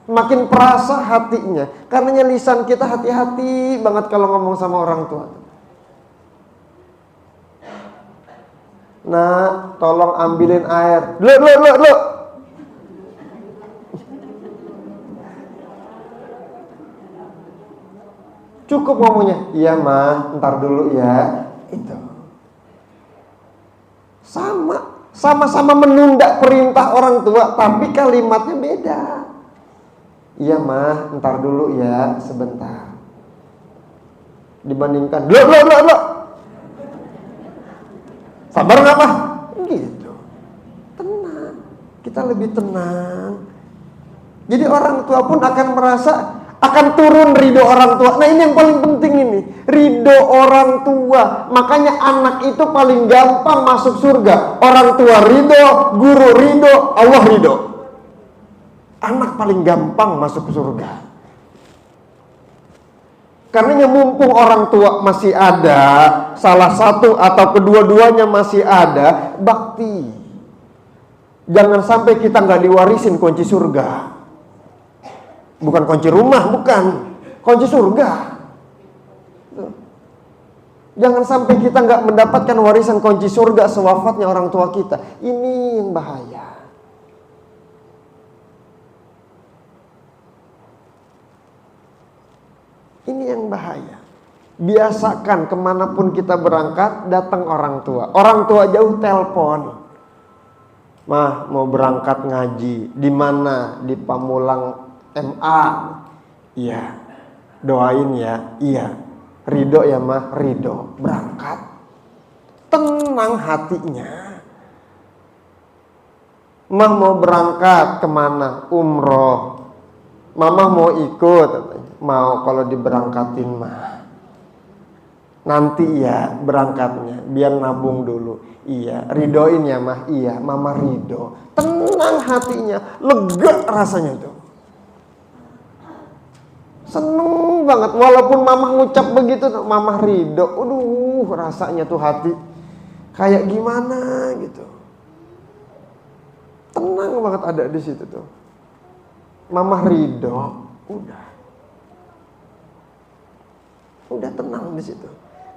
makin perasa hatinya. Karenanya lisan kita hati-hati banget kalau ngomong sama orang tua. Nah, tolong ambilin air. Lu. Cukup ngomongnya. Iya, Ma, ntar dulu ya. Itu. Sama-sama menunda perintah orang tua, tapi kalimatnya beda. Iya, Ma, ntar dulu ya, sebentar. Dibandingkan, lu. Sabar nggak Pak? Gitu. Tenang. Kita lebih tenang. Jadi orang tua pun akan merasa akan turun ridho orang tua. Nah ini yang paling penting ini, ridho orang tua. Makanya anak itu paling gampang masuk surga. Orang tua ridho, guru ridho, Allah ridho. Anak paling gampang masuk surga. Karena mumpung orang tua masih ada, salah satu atau kedua-duanya masih ada, bakti. Jangan sampai kita nggak diwarisin kunci surga. Bukan kunci rumah, bukan. Kunci surga. Jangan sampai kita nggak mendapatkan warisan kunci surga sewafatnya orang tua kita. Ini yang bahaya. Ini yang bahaya. Biasakan kemanapun kita berangkat, datang orang tua. Orang tua jauh telepon. Mah mau berangkat ngaji. Di mana? Di Pamulang MA. Iya. Doain ya. Iya. Ridho ya mah. Ridho. Berangkat. Tenang hatinya. Mah mau berangkat kemana? Umroh. Mama mau ikut. Mau kalau diberangkatin mah. Nanti ya berangkatnya. Biar nabung dulu. Iya. Ridoin ya mah. Iya. Mama ridho. Tenang hatinya. Lega rasanya tuh. Seneng banget. Walaupun mama ngucap begitu. Mama ridho. Aduh rasanya tuh hati. Kayak gimana gitu. Tenang banget ada di situ tuh. Mama ridho. Udah tenang di situ.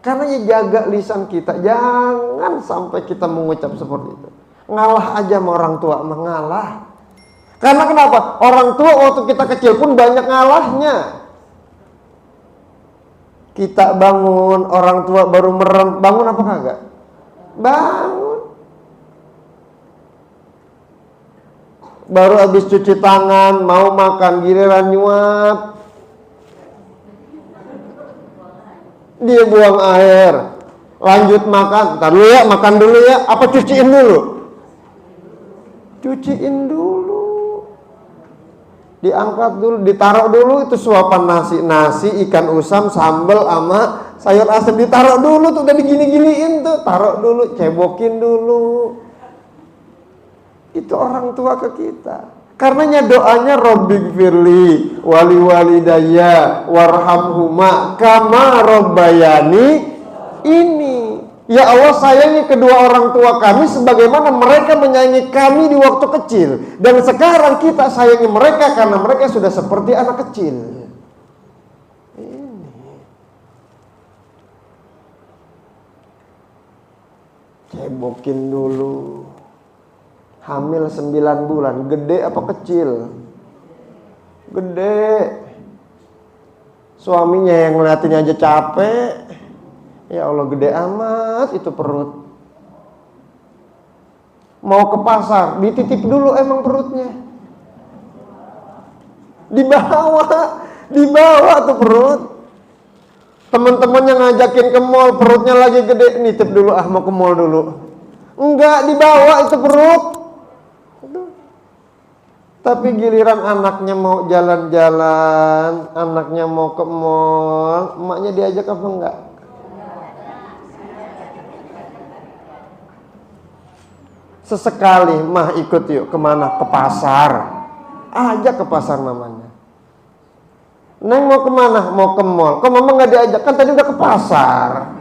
Karena ya jaga lisan kita, jangan sampai kita mengucap seperti itu. Ngalah aja sama orang tua, mengalah. Karena kenapa? Orang tua waktu kita kecil pun banyak ngalahnya. Kita bangun, orang tua baru merem, bangun apa kagak? Bangun. Baru habis cuci tangan, mau makan, giliran nyuap. Dia buang air, lanjut makan. Ntar dulu ya, makan dulu ya. Apa cuciin dulu? Cuciin dulu. Diangkat dulu, ditaruh dulu itu suapan nasi ikan usam, sambal sama sayur asem, ditaruh dulu tuh, udah digini-giniin tuh, taruh dulu, cebokin dulu. Itu orang tua ke kita. Karenanya doanya Robbighfirli wali walidayya warhamhuma kama robbayani ini. Ya Allah, sayangi kedua orang tua kami sebagaimana mereka menyayangi kami di waktu kecil. Dan sekarang kita sayangi mereka karena mereka sudah seperti anak kecil. Ini. Cebokin dulu. Hamil 9 bulan, gede apa kecil? Gede. Suaminya yang ngeliatin aja capek. Ya Allah, gede amat itu perut. Mau ke pasar, dititip dulu emang perutnya. Dibawa tuh perut. Teman-temannya ngajakin ke mall, perutnya lagi gede, nitip dulu, mau ke mall dulu. Enggak, dibawa itu perut. Tapi giliran anaknya mau jalan-jalan, anaknya mau ke mall, emaknya diajak apa enggak? Sesekali, mah ikut yuk, kemana? Ke pasar. Ajak ke pasar namanya. Neng mau kemana? Mau ke mall. Kok mama nggak diajak? Kan tadi udah ke pasar.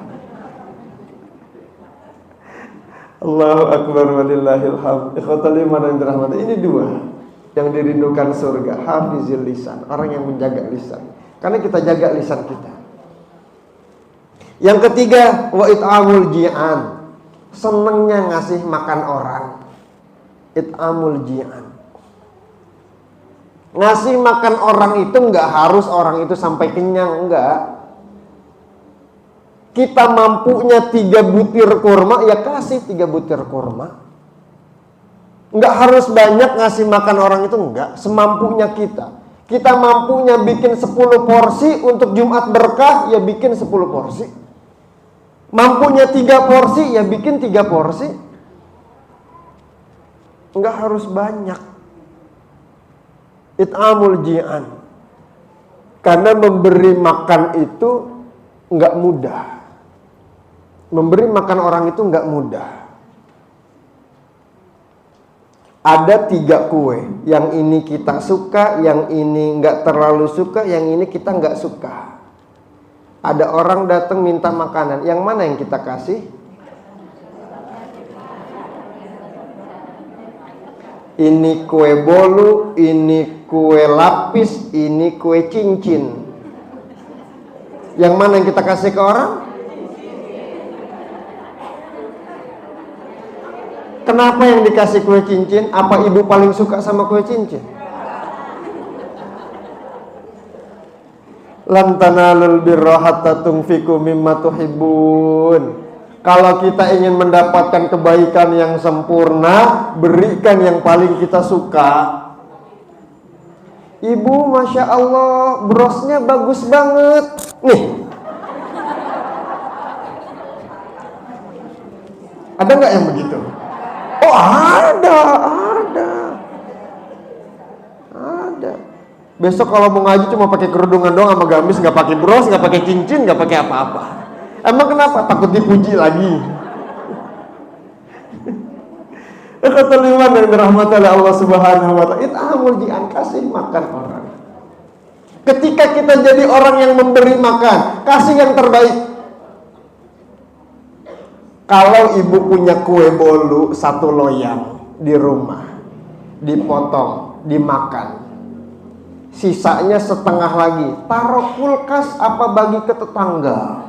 Allahu Akbar walillahil hamd. Ikhwatal iman yang dirahmati. Ini dua yang dirindukan surga. Hafizil lisan, orang yang menjaga lisan. Karena kita jaga lisan kita. Yang ketiga, wa it'amul ji'an. Senengnya ngasih makan orang. It'amul ji'an. Ngasih makan orang itu enggak harus orang itu sampai kenyang, enggak. Kita mampunya 3 butir kurma, ya kasih 3 butir kurma. Enggak harus banyak ngasih makan orang itu, enggak. Semampunya kita. Kita mampunya bikin 10 porsi untuk Jumat berkah, ya bikin 10 porsi. Mampunya 3 porsi, ya bikin 3 porsi. Enggak harus banyak. It'amul ji'an. Karena memberi makan itu enggak mudah. Memberi makan orang itu enggak mudah. Ada 3 kue. Yang ini kita suka, yang ini enggak terlalu suka, yang ini kita enggak suka. Ada orang datang minta makanan, yang mana yang kita kasih? Ini kue bolu, ini kue lapis, ini kue cincin. Yang mana yang kita kasih ke orang? Kenapa yang dikasih kue cincin? Apa ibu paling suka sama kue cincin? Lan tanalul birra hatta tunfiqu mimma tuhibbun. Kalau kita ingin mendapatkan kebaikan yang sempurna, berikan yang paling kita suka. Ibu, Masya Allah, brosnya bagus banget. Nih. Ada nggak yang begitu? Oh, ada. Besok kalau mau ngaji cuma pakai kerudungan doang sama gamis, nggak pakai bros, nggak pakai cincin, nggak pakai apa-apa. Emang kenapa? Takut dipuji lagi. Ikhwatul iman yang dirahmati oleh Allah Subhanahu wa ta'ala. It'amul ji'an, kasih makan orang. Ketika kita jadi orang yang memberi makan, kasih yang terbaik. Kalau ibu punya kue bolu 1 loyang di rumah, dipotong, dimakan. Sisanya setengah lagi, taruh kulkas apa bagi ke tetangga.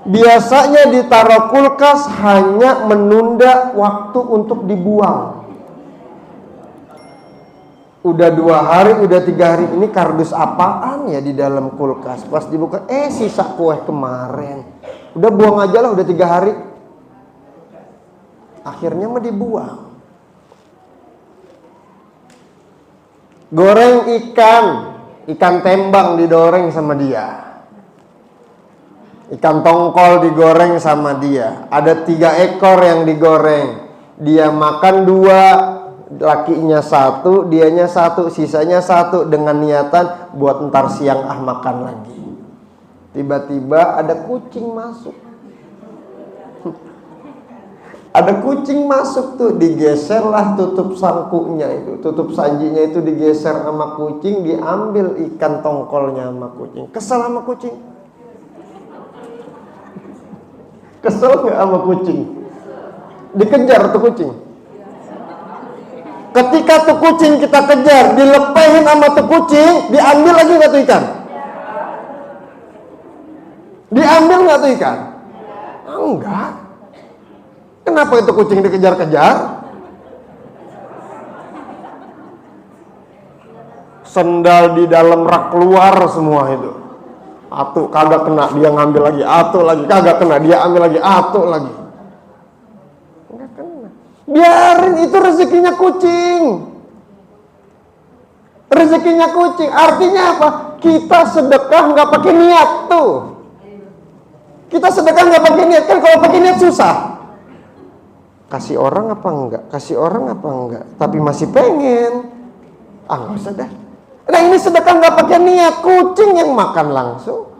Biasanya ditaruh kulkas hanya menunda waktu untuk dibuang. Udah 2 hari, udah 3 hari, ini kardus apaan ya di dalam kulkas? Pas dibuka, sisa kue kemarin. Udah buang aja lah, udah 3 hari. Akhirnya mah dibuang. Goreng ikan tembang didoreng sama dia. Ikan tongkol digoreng sama dia. Ada 3 ekor yang digoreng. Dia makan 2, lakinya satu, dianya satu, sisanya satu, dengan niatan buat ntar siang makan lagi. Tiba-tiba ada kucing masuk. Ada kucing masuk tuh, digeserlah tutup sangkunya itu, tutup sajinya itu digeser sama kucing, diambil ikan tongkolnya sama kucing. Kesel sama kucing? Kesel nggak sama kucing? Dikejar tuh kucing. Ketika tuh kucing kita kejar, dilepehin sama tuh kucing, diambil lagi nggak tuh ikan? Diambil nggak tuh ikan? Enggak. Kenapa itu kucing dikejar-kejar? Sendal di dalam rak keluar semua itu. Atuh kagak kena, dia ngambil lagi. Atuh lagi kagak kena, dia ambil lagi. Atuh lagi. Enggak kena. Biarin, itu rezekinya kucing. Rezekinya kucing. Artinya apa? Kita sedekah nggak pakai niat tuh. Kita sedekah nggak pakai niat, kan kalau pakai niat susah. Kasih orang apa enggak? Kasih orang apa enggak? Tapi masih pengen. Nggak usah dah. Nah ini sedekah nggak pakai niat, kucing yang makan langsung.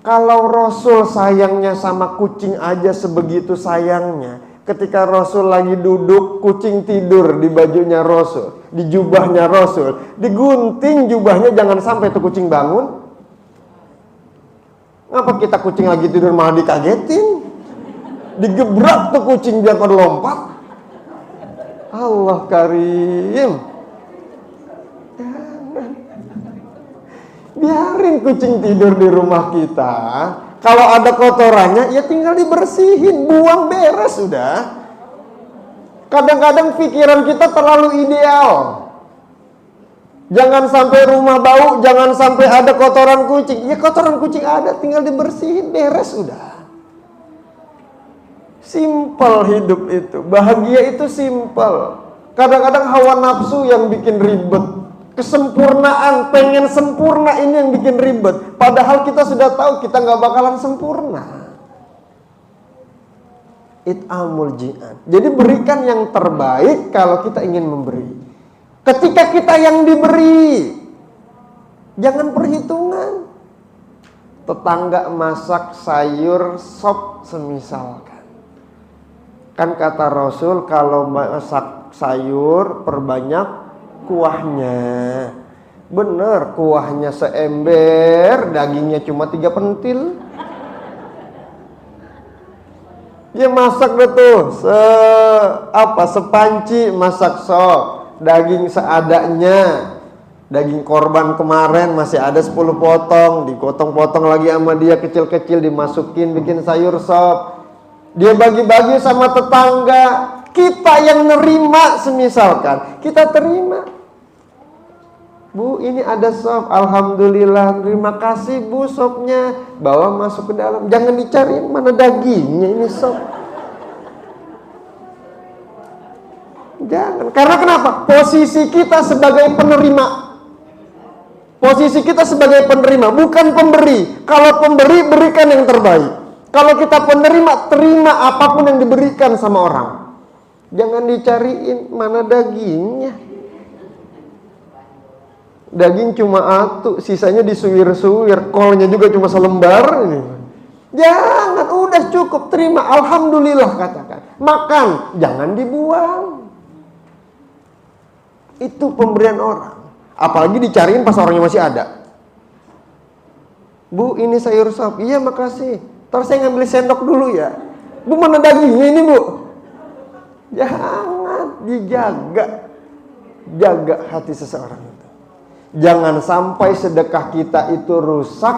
Kalau Rasul sayangnya sama kucing aja sebegitu sayangnya, ketika Rasul lagi duduk, kucing tidur di bajunya Rasul, di jubahnya Rasul, digunting jubahnya jangan sampai tuh kucing bangun. Ngapa kita kucing lagi tidur malah dikagetin? Digebrak tuh kucing biar pada lompat. Allah Karim. Biarin kucing tidur di rumah kita. Kalau ada kotorannya ya tinggal dibersihin, buang, beres sudah. Kadang-kadang pikiran kita terlalu ideal. Jangan sampai rumah bau, jangan sampai ada kotoran kucing. Ya kotoran kucing ada, tinggal dibersihin, beres sudah. Simpel hidup itu, bahagia itu simpel. Kadang-kadang hawa nafsu yang bikin ribet. Kesempurnaan, pengen sempurna ini yang bikin ribet. Padahal kita sudah tahu kita nggak bakalan sempurna. It'amul ji'an. Jadi berikan yang terbaik kalau kita ingin memberi. Ketika kita yang diberi, jangan perhitungan. Tetangga masak sayur sop semisalkan. Kan kata Rasul, kalau masak sayur perbanyak kuahnya. Bener, kuahnya seember, dagingnya cuma 3 pentil. Ya masak deh tuh, sepanci masak sop, daging seadanya. Daging korban kemarin masih ada 10 potong, dipotong-potong lagi sama dia kecil-kecil, dimasukin bikin sayur sop. Dia bagi-bagi sama tetangga. Kita yang nerima semisalkan, kita terima. Bu, ini ada sop, alhamdulillah, terima kasih bu sopnya. Bawa masuk ke dalam, jangan dicariin mana dagingnya, ini sop. Jangan, karena kenapa? Posisi kita sebagai penerima. Posisi kita sebagai penerima, bukan pemberi. Kalau pemberi, berikan yang terbaik. Kalau kita penerima, terima apapun yang diberikan sama orang. Jangan dicariin mana dagingnya. Daging cuma atu, sisanya disuwir-suwir, kolnya juga cuma selembar. Jangan, udah cukup, terima, alhamdulillah katakan. Makan, jangan dibuang. Itu pemberian orang. Apalagi dicariin pas orangnya masih ada. Bu, ini sayur sop. Iya, makasih. Ntar saya ngambil sendok dulu ya. Bu, mana dagingnya ini bu? Jangan, dijaga. Jaga hati seseorang itu. Jangan sampai sedekah kita itu rusak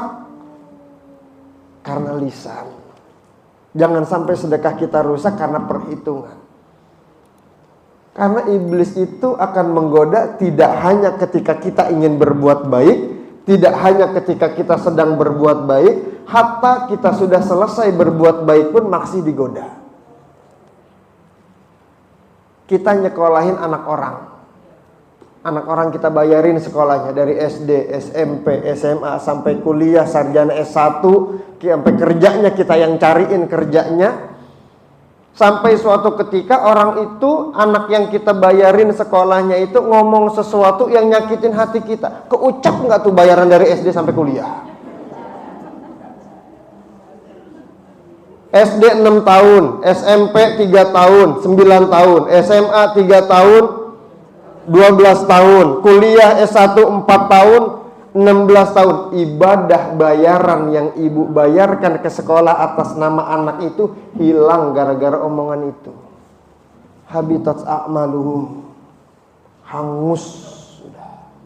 karena lisan. Jangan sampai sedekah kita rusak karena perhitungan. Karena iblis itu akan menggoda tidak hanya ketika kita ingin berbuat baik, tidak hanya ketika kita sedang berbuat baik, hatta kita sudah selesai berbuat baik pun masih digoda. Kita nyekolahin anak orang. Anak orang kita bayarin sekolahnya dari SD, SMP, SMA sampai kuliah, sarjana S1, sampai kerjanya kita yang cariin kerjanya. Sampai suatu ketika orang itu, anak yang kita bayarin sekolahnya itu ngomong sesuatu yang nyakitin hati kita. Keucap nggak tuh bayaran dari SD sampai kuliah? SD 6 tahun, SMP 3 tahun, 9 tahun, SMA 3 tahun, 12 tahun, kuliah S1 4 tahun, 16 tahun. Ibadah bayaran yang ibu bayarkan ke sekolah atas nama anak itu hilang gara-gara omongan itu. Habitat a'maluhum, hangus sudah.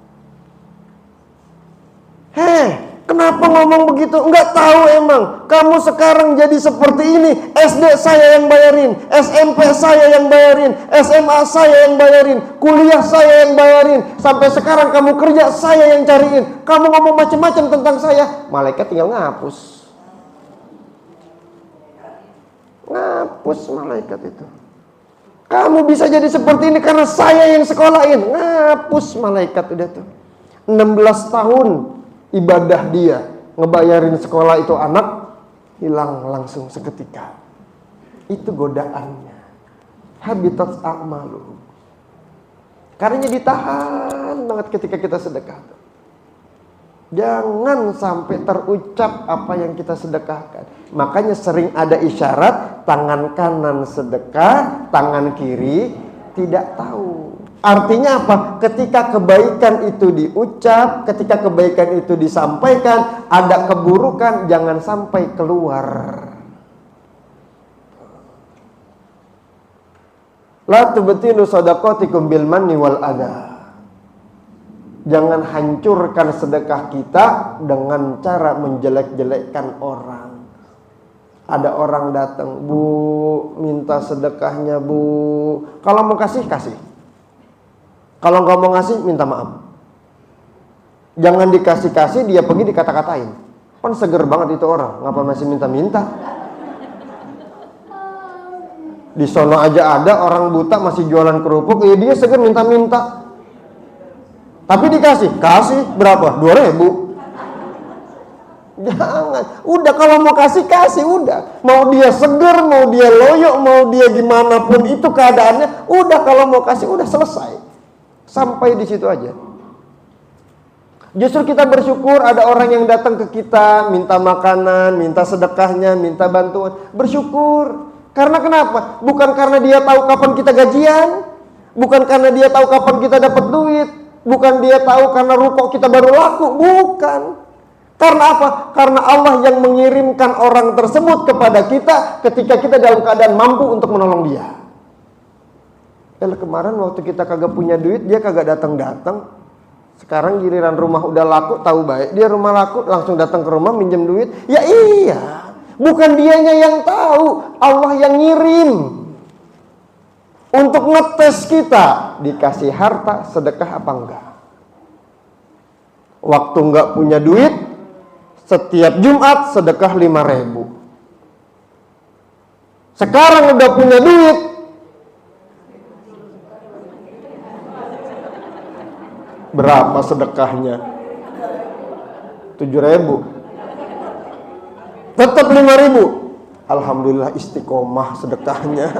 Kenapa ngomong begitu? Enggak tahu emang. Kamu sekarang jadi seperti ini. SD saya yang bayarin, SMP saya yang bayarin, SMA saya yang bayarin, kuliah saya yang bayarin. Sampai sekarang kamu kerja, saya yang cariin. Kamu ngomong macam-macam tentang saya. Malaikat tinggal ngapus. Ngapus malaikat itu. Kamu bisa jadi seperti ini karena saya yang sekolahin. Ngapus malaikat udah tuh. 16 tahun ibadah dia ngebayarin sekolah itu anak, hilang langsung seketika. Itu godaannya. Habitat a'malu. Karena ditahan banget ketika kita sedekah. Jangan sampai terucap apa yang kita sedekahkan. Makanya sering ada isyarat tangan kanan sedekah, tangan kiri tidak tahu. Artinya apa? Ketika kebaikan itu diucap, ketika kebaikan itu disampaikan, ada keburukan, jangan sampai keluar. La tubtilu shadaqatikum bil manni wal adha. Jangan hancurkan sedekah kita dengan cara menjelek-jelekkan orang. Ada orang datang, "Bu, minta sedekahnya, Bu." Kalau mau kasih, kasih. Kalau nggak mau ngasih, minta maaf. Jangan dikasih-kasih, dia pergi dikata-katain. Kan seger banget itu orang, ngapa masih minta-minta? Di sono aja ada orang buta masih jualan kerupuk, ya dia seger minta-minta. Tapi dikasih, kasih berapa? 2.000. Jangan, udah kalau mau kasih, kasih udah. Mau dia seger, mau dia loyo, mau dia gimana pun itu keadaannya, udah kalau mau kasih, udah selesai. Sampai di situ aja. Justru kita bersyukur ada orang yang datang ke kita, minta makanan, minta sedekahnya, minta bantuan. Bersyukur. Karena kenapa? Bukan karena dia tahu kapan kita gajian, bukan karena dia tahu kapan kita dapat duit, bukan dia tahu karena rukuk kita baru laku, bukan. Karena apa? Karena Allah yang mengirimkan orang tersebut kepada kita ketika kita dalam keadaan mampu untuk menolong dia. Kemarin waktu kita kagak punya duit, dia kagak datang-datang. Sekarang giliran rumah udah laku, tahu baik. Dia rumah laku, langsung datang ke rumah minjem duit. Ya iya, bukan dianya yang tahu, Allah yang ngirim. Untuk ngetes kita, dikasih harta, sedekah apa enggak. Waktu enggak punya duit, setiap Jumat sedekah 5.000. Sekarang udah punya duit, berapa sedekahnya? 7.000. Tetap 5.000. Alhamdulillah istiqomah sedekahnya.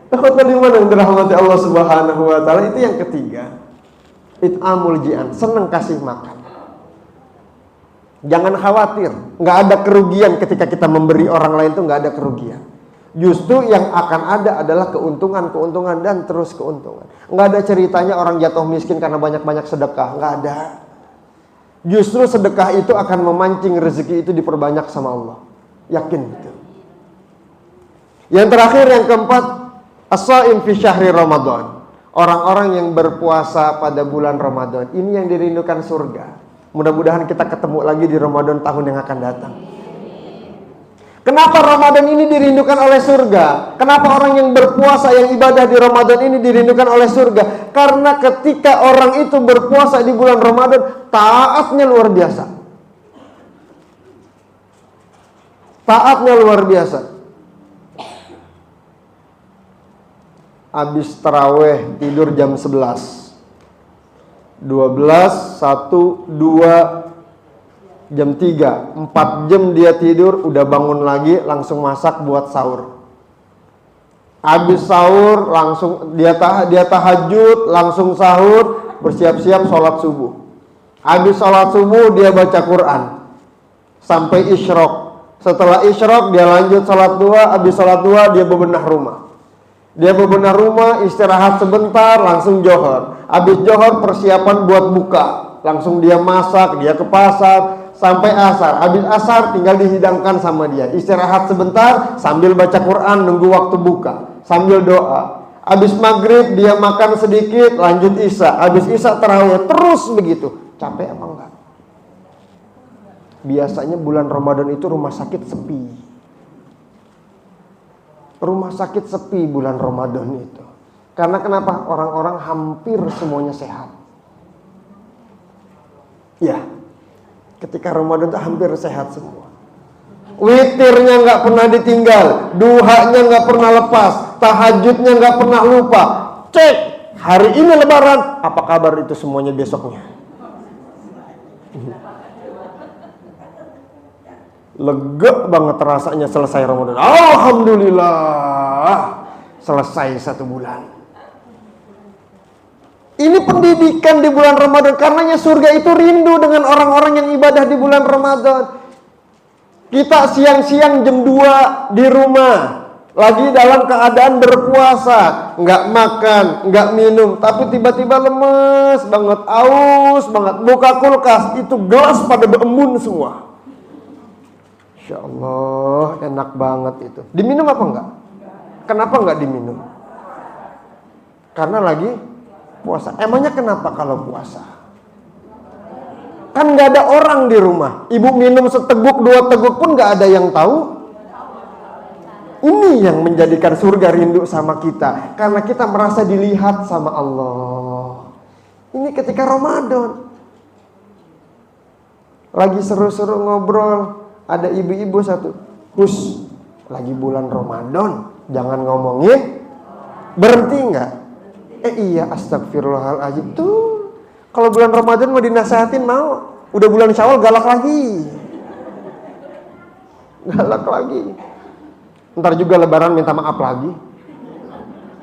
Takutnya dimana yang dirahmati Allah Subhanahu wa ta'ala. Itu yang ketiga, it'amul ji'an, senang kasih makan. Jangan khawatir, nggak ada kerugian ketika kita memberi orang lain, itu nggak ada kerugian. Justru yang akan ada adalah keuntungan dan terus keuntungan. Nggak ada ceritanya orang jatuh miskin karena banyak-banyak sedekah, nggak ada. Justru sedekah itu akan memancing rezeki itu diperbanyak sama Allah. Yakin gitu. Yang terakhir, yang keempat, as-shaim fi syahri Ramadan. Orang-orang yang berpuasa pada bulan Ramadan. Ini yang dirindukan surga. Mudah-mudahan kita ketemu lagi di Ramadan tahun yang akan datang. Kenapa Ramadan ini dirindukan oleh surga? Kenapa orang yang berpuasa, yang ibadah di Ramadan ini dirindukan oleh surga? Karena ketika orang itu berpuasa di bulan Ramadan, taatnya luar biasa. Taatnya luar biasa. Habis taraweh tidur jam 11. 12, 1, 2, jam 3, 4 jam dia tidur, udah bangun lagi, langsung masak buat sahur. Habis sahur, langsung dia tahajud, langsung sahur, bersiap-siap sholat subuh. Habis sholat subuh, dia baca Quran sampai isyrok. Setelah isyrok, dia lanjut sholat duha. Habis sholat duha, dia bebenah rumah. Dia bebenah rumah, istirahat sebentar, langsung johor. Habis johor, persiapan buat buka. Langsung dia masak, dia ke pasar, sampai asar. Habis asar, tinggal dihidangkan sama dia. Istirahat sebentar, sambil baca Quran, nunggu waktu buka. Sambil doa. Habis maghrib, dia makan sedikit, lanjut isya. Habis isya tarawih, terus begitu. Capek apa enggak? Biasanya bulan Ramadan itu rumah sakit sepi. Rumah sakit sepi bulan Ramadan itu. Karena kenapa? Orang-orang hampir semuanya sehat. Ya, ketika Ramadan itu hampir sehat semua. Witirnya nggak pernah ditinggal, duhanya nggak pernah lepas, tahajudnya nggak pernah lupa. Cek, hari ini Lebaran, apa kabar itu semuanya besoknya? Lega banget rasanya selesai Ramadan. Alhamdulillah, selesai 1 bulan. Ini pendidikan di bulan Ramadan. Karenanya surga itu rindu dengan orang-orang yang ibadah di bulan Ramadan. Kita siang-siang jam 2 di rumah, lagi dalam keadaan berpuasa, nggak makan, nggak minum, tapi tiba-tiba lemes banget, aus banget, buka kulkas, itu gelas pada berembun semua. Insya Allah, enak banget itu. Diminum apa enggak? Kenapa enggak diminum? Karena lagi puasa. Emangnya kenapa kalau puasa? Kan nggak ada orang di rumah. Ibu minum seteguk 2 teguk pun nggak ada yang tahu. Ini yang menjadikan surga rindu sama kita. Karena kita merasa dilihat sama Allah. Ini ketika Ramadan. Lagi seru-seru ngobrol. Ada ibu-ibu satu. Hus, lagi bulan Ramadan. Jangan ngomongin. Berhenti nggak? Iya, astagfirullahaladzim. Tuh, kalau bulan Ramadan mau dinasehatin mau. Udah bulan Syawal galak lagi. Galak lagi. Ntar juga Lebaran minta maaf lagi.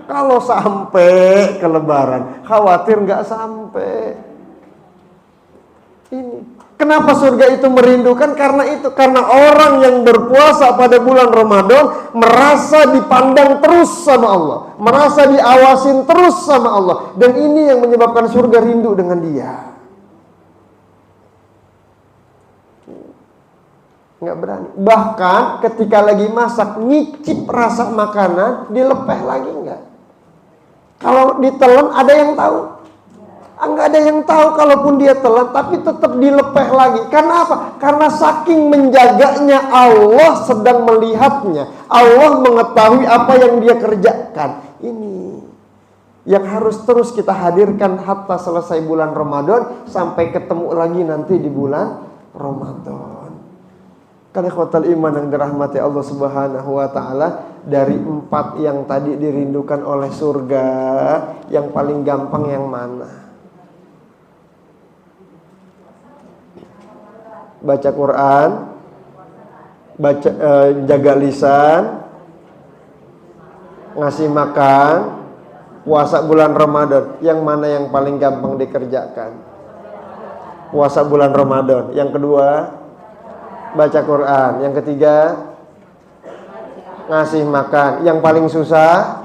Kalau sampai ke Lebaran, khawatir nggak sampai. Ini. Kenapa surga itu merindukan? Karena itu. Karena orang yang berpuasa pada bulan Ramadan merasa dipandang terus sama Allah. Merasa diawasin terus sama Allah. Dan ini yang menyebabkan surga rindu dengan dia. Nggak berani. Bahkan ketika lagi masak, nyicip rasa makanan, dilepeh lagi nggak? Kalau ditelan ada yang tahu? Nggak ada yang tahu kalaupun dia telan, tapi tetap dilepeh lagi. Karena apa? Karena saking menjaganya, Allah sedang melihatnya. Allah mengetahui apa yang dia kerjakan. Ini yang harus terus kita hadirkan hatta selesai bulan Ramadan, sampai ketemu lagi nanti di bulan Ramadan. Karena ikhwatal iman yang dirahmati Allah Subhanahu wa taala, dari 4 yang tadi dirindukan oleh surga, yang paling gampang yang mana? Baca Quran, jaga lisan, ngasih makan, puasa bulan Ramadan. Yang mana yang paling gampang dikerjakan? Puasa bulan Ramadan. Yang kedua, baca Quran. Yang ketiga, ngasih makan. Yang paling susah,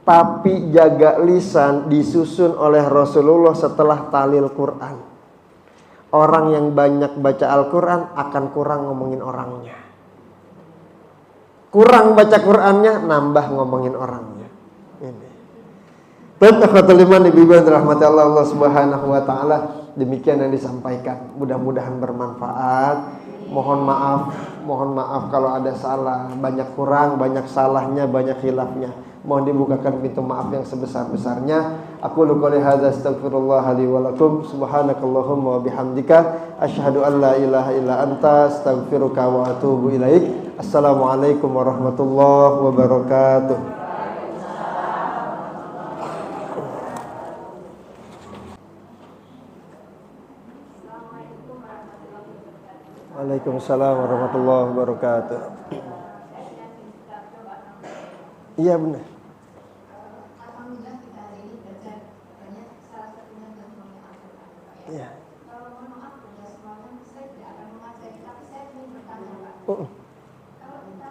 tapi jaga lisan disusun oleh Rasulullah setelah talil Quran. Orang yang banyak baca Al-Quran akan kurang ngomongin orangnya. Kurang baca Qurannya, nambah ngomongin orangnya. Ini. Dan akhwatul iman ibu-ibu yang dirahmati Allah Subhanahu wa taala, demikian yang disampaikan. Mudah-mudahan bermanfaat. Mohon maaf kalau ada salah, banyak kurang, banyak salahnya, banyak khilafnya. Mohon dibukakan pintu maaf yang sebesar-besarnya. Aku qouli hadza astaghfirullah li wa lakum. Subhanakallahumma wa bihamdika asyhadu an la ilaha illa anta astaghfiruka wa atubu ilaik. Assalamualaikum warahmatullahi wabarakatuh. Waalaikumsalam warahmatullahi wabarakatuh. Iya benar. Alhamdulillah kita hari ini belajar banyak, salah satunya tentang Al-Quran. Iya. Kalau mohon maaf ya semuanya saya tidak akan mengajari, tapi saya ingin bertanya Pak. Kalau kita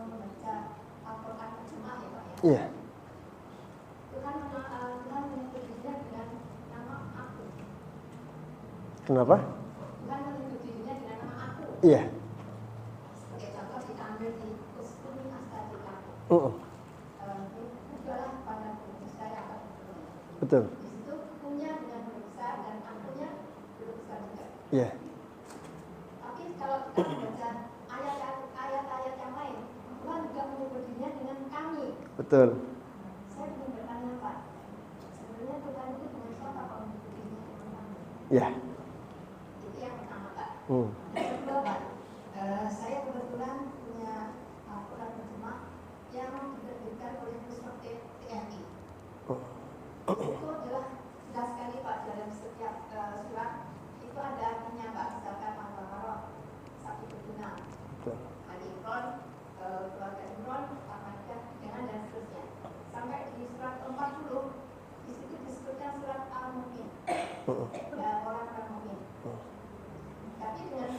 membaca Al-Quran berjemaah ya Pak ya. Iya. Tuhan menyebut dirinya dengan nama aku. Kenapa? Tuhan menyebut dirinya dengan nama aku. Iya. Sebagai contoh kita ambil di Uskuni Astagfirullah. Itulah padaku saya akan berdoa. Betul. Di situ punya dengan huruf besar dan akunya huruf besar juga. Iya. Tapi kalau kita membaca ayat-ayat yang lain, Tuhan juga menyebut dirinya dengan kami. Betul. Saya ingin bertanya Pak, sebenarnya Tuhan itu dengan siapa kalau menyebut dirinya dengan kami? Iya. Itu yang pertama Pak. Hmm. Yang kedua Pak, saya kebetulan punya Al-Quran terjemah yang diterbitkan oleh Pusat TNI. Itu adalah jelas sekali Pak, dalam setiap surat itu ada artinya Pak, misalkan Al-Baqarah 176, Betul. Ali Imran, keluarga Imran, Al-Maidah, dan seterusnya. Sampai di surat 40 di situ disebutkan surat Al-Mu'min, orang-orang mukmin. Tapi dengan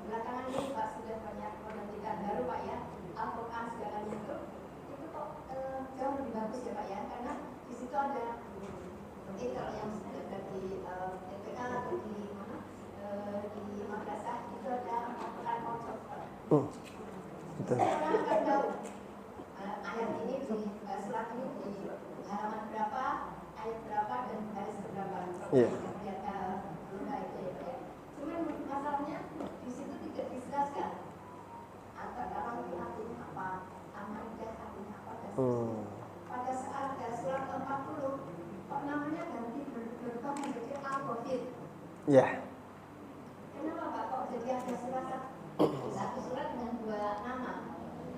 belakangan ini Pak sudah banyak perbandingan baru Pak ya, Al-Quran segalanya itu kok jauh lebih bagus ya Pak ya, karena di situ ada mungkin kalau yang sudah ada di TPK atau di mana di madrasah itu ada Al-Quran pojok. Betul. Orang akan tahu ayat ini di surat ini di halaman berapa, ayat berapa dan baris berapa. Iya. Cuman masalahnya di situ tidak dijelaskan Al-Baqarah itu artinya apa, Al-Maidah artinya apa dan seterusnya. Pada saat surat 40 kok namanya ganti berubah menjadi Al-Ghafir. Iya. Kenapa Pak kok jadi ada satu surat dengan dua nama?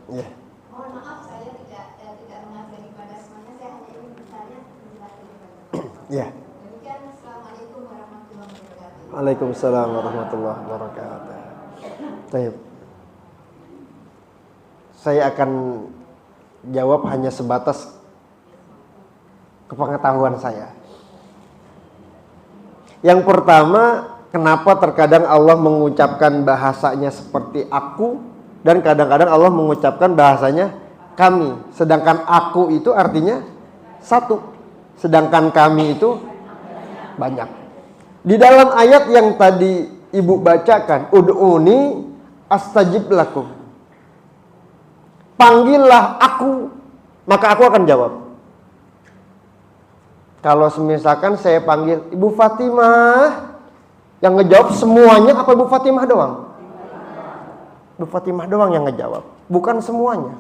Iya. Mohon maaf saya tidak mengajari pada semuanya, saya hanya ingin bertanya menjelaskan. Iya. Demikian, Assalamualaikum warahmatullahi wabarakatuh. Waalaikumsalam warahmatullahi wabarakatuh. Baik. Saya akan jawab hanya sebatas kepengetahuan saya. Yang pertama, kenapa terkadang Allah mengucapkan bahasanya seperti aku dan kadang-kadang Allah mengucapkan bahasanya kami. Sedangkan aku itu artinya satu, sedangkan kami itu banyak. Di dalam ayat yang tadi Ibu bacakan, ud'uni astajib lakum. Panggillah aku, maka aku akan jawab. Kalau misalkan saya panggil Ibu Fatimah, yang ngejawab semuanya apa Ibu Fatimah doang? Ibu Fatimah doang yang ngejawab, bukan semuanya.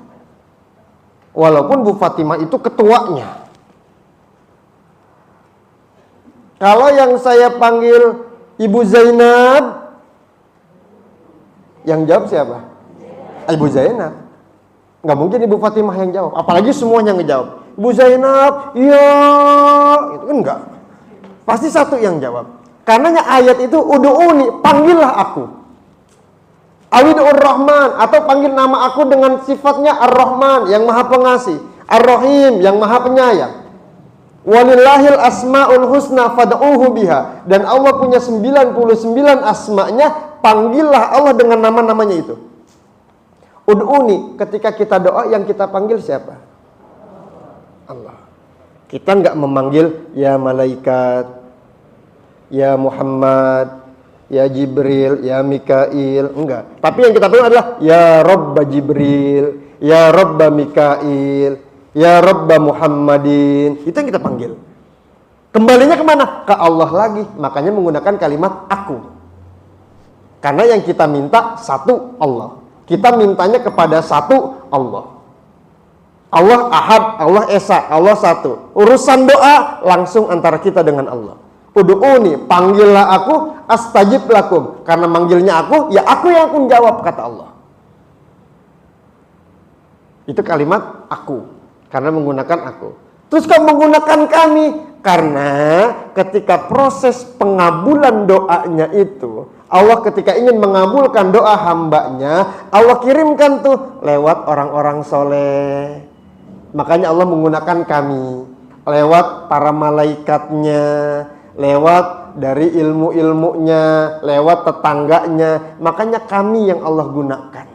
Walaupun Bu Fatimah itu ketuanya. Kalau yang saya panggil Ibu Zainab, yang jawab siapa? Ibu Zainab. Nggak mungkin Ibu Fatimah yang jawab, apalagi semuanya ngejawab. Ibu Zainab, iya, itu kan enggak. Pasti satu yang jawab. Karenanya ayat itu ud'uni, panggillah aku. Awidur Rahman, atau panggil nama aku dengan sifatnya Ar-Rahman yang Maha Pengasih, Ar-Rahim yang Maha Penyayang. Walillahil asmaul husna fad'uhu biha, dan Allah punya 99 asma'nya, panggillah Allah dengan nama-namanya itu. Ud'uni, ketika kita doa yang kita panggil siapa? Allah. Kita enggak memanggil ya malaikat, ya Muhammad, ya Jibril, ya Mikail, enggak. Tapi yang kita panggil adalah ya Rabba Jibril, ya Rabba Mikail, ya Rabba Muhammadin. Itu yang kita panggil. Kembalinya kemana? Ke Allah lagi. Makanya menggunakan kalimat aku. Karena yang kita minta satu Allah. Kita mintanya kepada satu Allah. Allah Ahad, Allah Esa, Allah satu. Urusan doa langsung antara kita dengan Allah. Ud'uni, panggillah aku, astajib lakum. Karena manggilnya aku, ya aku yang akan jawab, kata Allah. Itu kalimat aku, karena menggunakan aku. Terus kau menggunakan kami. Karena ketika proses pengabulan doanya itu, Allah ketika ingin mengabulkan doa hambanya, Allah kirimkan tuh lewat orang-orang soleh. Makanya Allah menggunakan kami, lewat para malaikatnya, lewat dari ilmu-ilmunya, lewat tetangganya. Makanya kami yang Allah gunakan.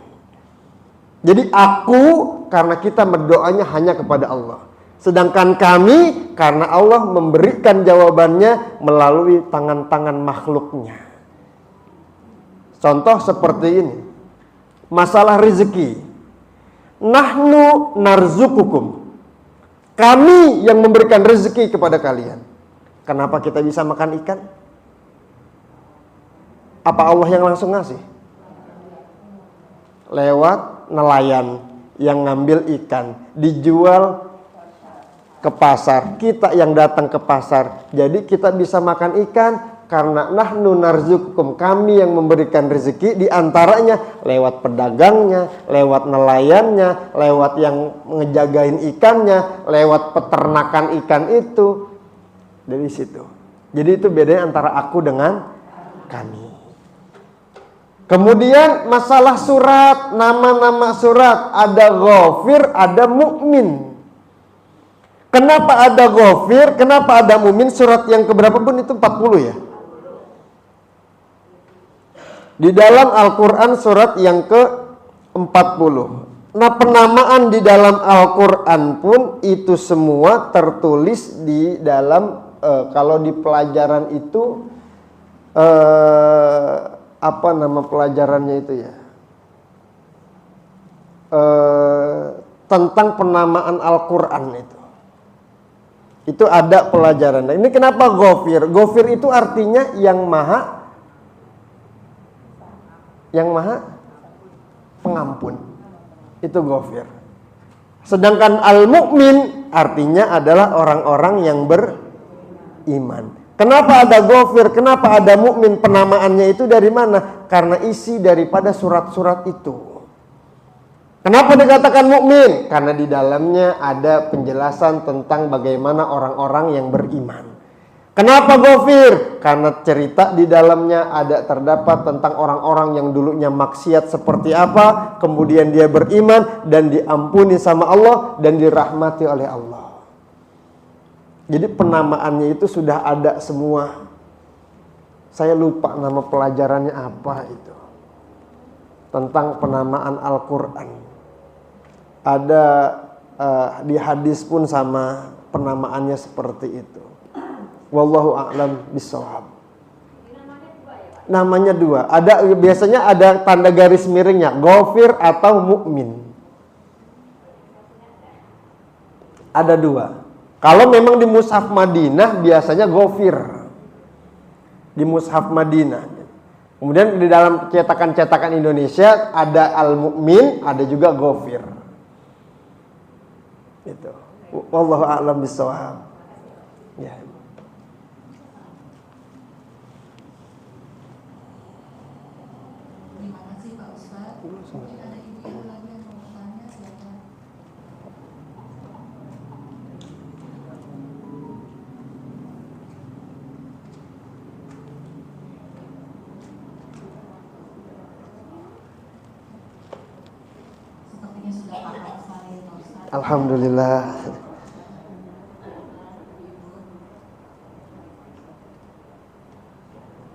Jadi aku, karena kita berdoanya hanya kepada Allah. Sedangkan kami, karena Allah memberikan jawabannya melalui tangan-tangan makhluknya. Contoh seperti ini. Masalah rezeki. Nahnu narzukukum. Kami yang memberikan rezeki kepada kalian. Kenapa kita bisa makan ikan? Apa Allah yang langsung ngasih? Lewat nelayan yang ngambil ikan, dijual ke pasar, kita yang datang ke pasar. Jadi kita bisa makan ikan karena nahnu narzukukum, kami yang memberikan rezeki, di antaranya lewat pedagangnya, lewat nelayannya, lewat yang ngejagain ikannya, lewat peternakan ikan itu. Dari situ. Jadi itu bedanya antara aku dengan kami. Kemudian masalah surat, nama-nama surat, ada Ghafir, ada Mukmin. Kenapa ada Ghafir, kenapa ada Mukmin? Surat yang keberapa pun itu 40 ya. Di dalam Al-Quran surat yang ke-40. Nah, penamaan di dalam Al-Quran pun itu semua tertulis di dalam, kalau di pelajaran itu, apa nama pelajarannya itu ya? Tentang penamaan Al-Quran itu. Itu ada pelajaran. Nah, ini kenapa Ghafir? Ghafir itu artinya yang maha pengampun. Itu Ghafir. Sedangkan Al-Mu'min artinya adalah orang-orang yang beriman. Kenapa ada Ghafir? Kenapa ada Mukmin? Penamaannya itu dari mana? Karena isi daripada surat-surat itu. Kenapa dikatakan mukmin? Karena di dalamnya ada penjelasan tentang bagaimana orang-orang yang beriman. Kenapa Ghafir? Karena cerita di dalamnya ada terdapat tentang orang-orang yang dulunya maksiat seperti apa, kemudian dia beriman dan diampuni sama Allah dan dirahmati oleh Allah. Jadi penamaannya itu sudah ada semua. Saya lupa nama pelajarannya apa itu. Tentang penamaan Al-Quran. Ada di hadis pun sama penamaannya seperti itu. Wallahu a'lam bishawab. Namanya dua. Ada biasanya ada tanda garis miringnya, Ghafir atau Mukmin. Ada dua. Kalau memang di Mushaf Madinah biasanya Ghafir. Di Mushaf Madinah. Kemudian di dalam cetakan-cetakan Indonesia ada Al-Mu'min, ada juga Ghafir. Itu. Wallahu a'lam bishawab. Ya. Terima kasih Pak Ustaz. Mungkin ada ibu lagi yang mau bertanya, silakan. Sepertinya sudah paham sekali Pak Ustaz. Alhamdulillah.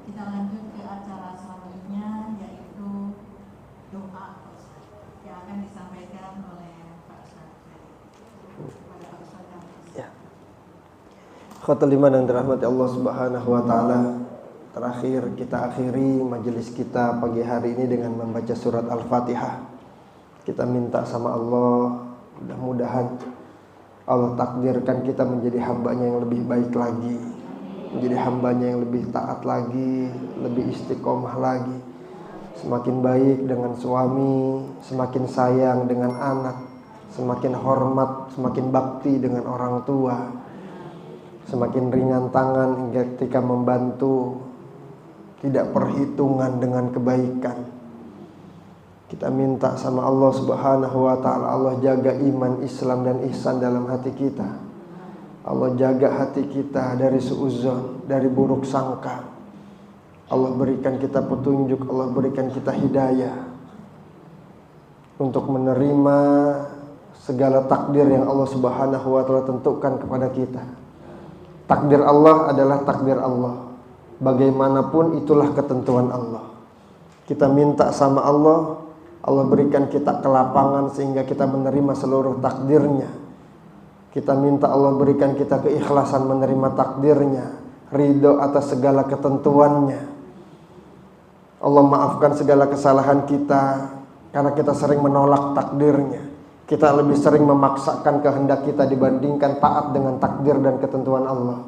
Kita lanjut ke acara selanjutnya, yaitu doa Pak Ustaz, yang akan disampaikan oleh Pak Ustaz kepada Pak Ustaz dan Pak Ustaz. Ya. Khotul iman yang dirahmati Allah Subhanahu wa taala. Terakhir kita akhiri majelis kita pagi hari ini dengan membaca surat Al-Fatihah. Kita minta sama Allah, mudah-mudahan Allah takdirkan kita menjadi hambanya yang lebih baik lagi, menjadi hambanya yang lebih taat lagi, lebih istiqomah lagi, semakin baik dengan suami, semakin sayang dengan anak, semakin hormat, semakin bakti dengan orang tua, semakin ringan tangan hingga ketika membantu, tidak perhitungan dengan kebaikan. Kita minta sama Allah Subhanahu wa taala, Allah jaga iman, Islam dan ihsan dalam hati kita. Allah jaga hati kita dari suudzon, dari buruk sangka. Allah berikan kita petunjuk, Allah berikan kita hidayah untuk menerima segala takdir yang Allah Subhanahu wa taala tentukan kepada kita. Takdir Allah adalah takdir Allah. Bagaimanapun itulah ketentuan Allah. Kita minta sama Allah, Allah berikan kita kelapangan sehingga kita menerima seluruh takdirnya. Kita minta Allah berikan kita keikhlasan menerima takdirnya, ridho atas segala ketentuannya. Allah maafkan segala kesalahan kita karena kita sering menolak takdirnya. Kita lebih sering memaksakan kehendak kita dibandingkan taat dengan takdir dan ketentuan Allah.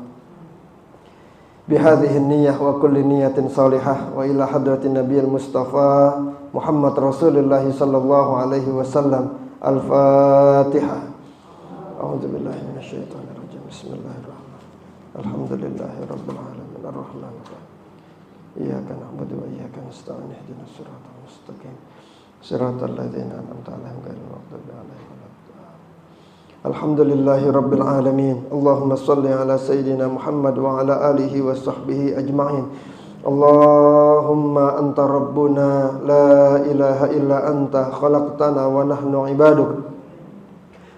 Bihadhihi niyyah wa kulli niyatin salihah wa ila hadratin nabiyil mustafa Muhammad Rasulullah sallallahu alaihi wasallam. Al-Fatihah. A'udzubillahi minasyaitonir rajim. Bismillahirrahmanirrahim. Alhamdulillahi rabbil alamin arrahmanir rahim. Iyyaka na'budu wa iyyaka nasta'in ihdinas siratal mustaqim. Siratal ladzina an'amta 'alaihim ghairil maghdubi 'alaihim waladdallin. Alhamdulillahi rabbil alamin. Allahumma shalli ala sayyidina Muhammad wa ala alihi wa sahbihi ajma'in. Allahumma anta rabbuna la ilaha illa anta khalaqtana wa nahnu ibaduk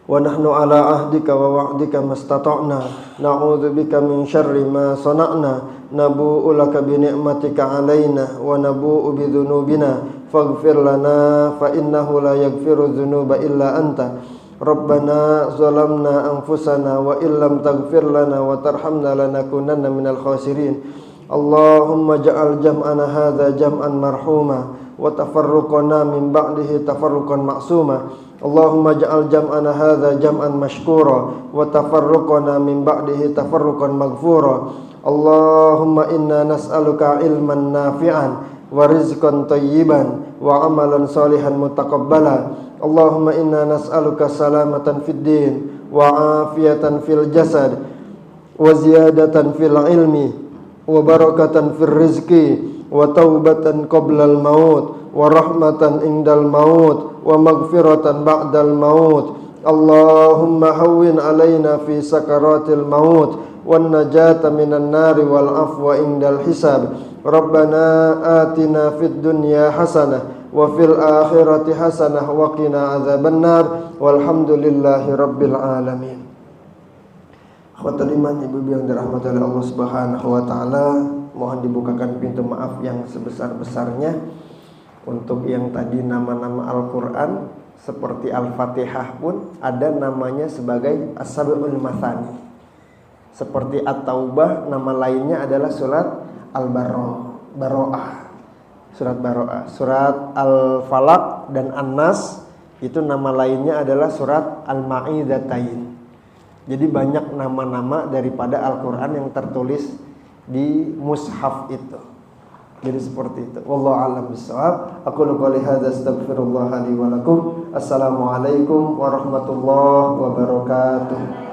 wa nahnu ala ahdika wa wa'dika mastata'na na'udzu bika min syarri ma sana'na nabu'u laka bi ni'matika 'alaina wa nabu'u bi dzunubina faghfir lana fa innahu la yaghfiru dzunuba illa anta. Rabbana zalamna anfusana wa illam taghfir lana wa tarhamna lanakunanna minal khasirin. Allahumma ja'al jam'ana hadza jam'an marhuma wa tafarruqana min ba'dihi tafarruqan ma'suma. Allahumma ja'al jam'ana hadza jam'an mashkura wa tafarruqana min ba'dihi tafarruqan maghfura. Allahumma inna nas'aluka ilman nafi'an wa rizqan thayyiban wa amalan salihan mutaqabbala. Allahumma inna nas'aluka salamatan fid din wa afiyatan fil jasad wa ziyadatan fil ilmi wa barakatan fil rizqi wa taubatan qoblal maut wa rahmatan indal maut wa maghfiratan ba'dal maut. Allahumma hawwin alaina fi sakaratil maut wan najata minan nari wal afwa indal hisab. Rabbana atina fid dunya hasanah wa fil akhirati hasanah wa qina adzabannar walhamdulillahi rabbil alamin. Akhwatul iman, ibu-ibu yang dirahmati oleh Allah Subhanahu wa taala, mohon dibukakan pintu maaf yang sebesar-besarnya untuk yang tadi nama-nama Al-Qur'an seperti Al-Fatihah pun ada namanya sebagai As-Sab'ul Matsani. Seperti At-Taubah nama lainnya adalah surat Al-Baro'ah. Surat Baro'ah, surat Al-Falaq dan An-Nas itu nama lainnya adalah surat Al-Ma'idatain. Jadi banyak nama-nama daripada Al-Quran yang tertulis di mushaf itu. Jadi seperti itu. Wallahu a'lam bishawab. Aqulu qouli hadza astaghfirullah li wa lakum. Assalamualaikum warahmatullahi wabarakatuh.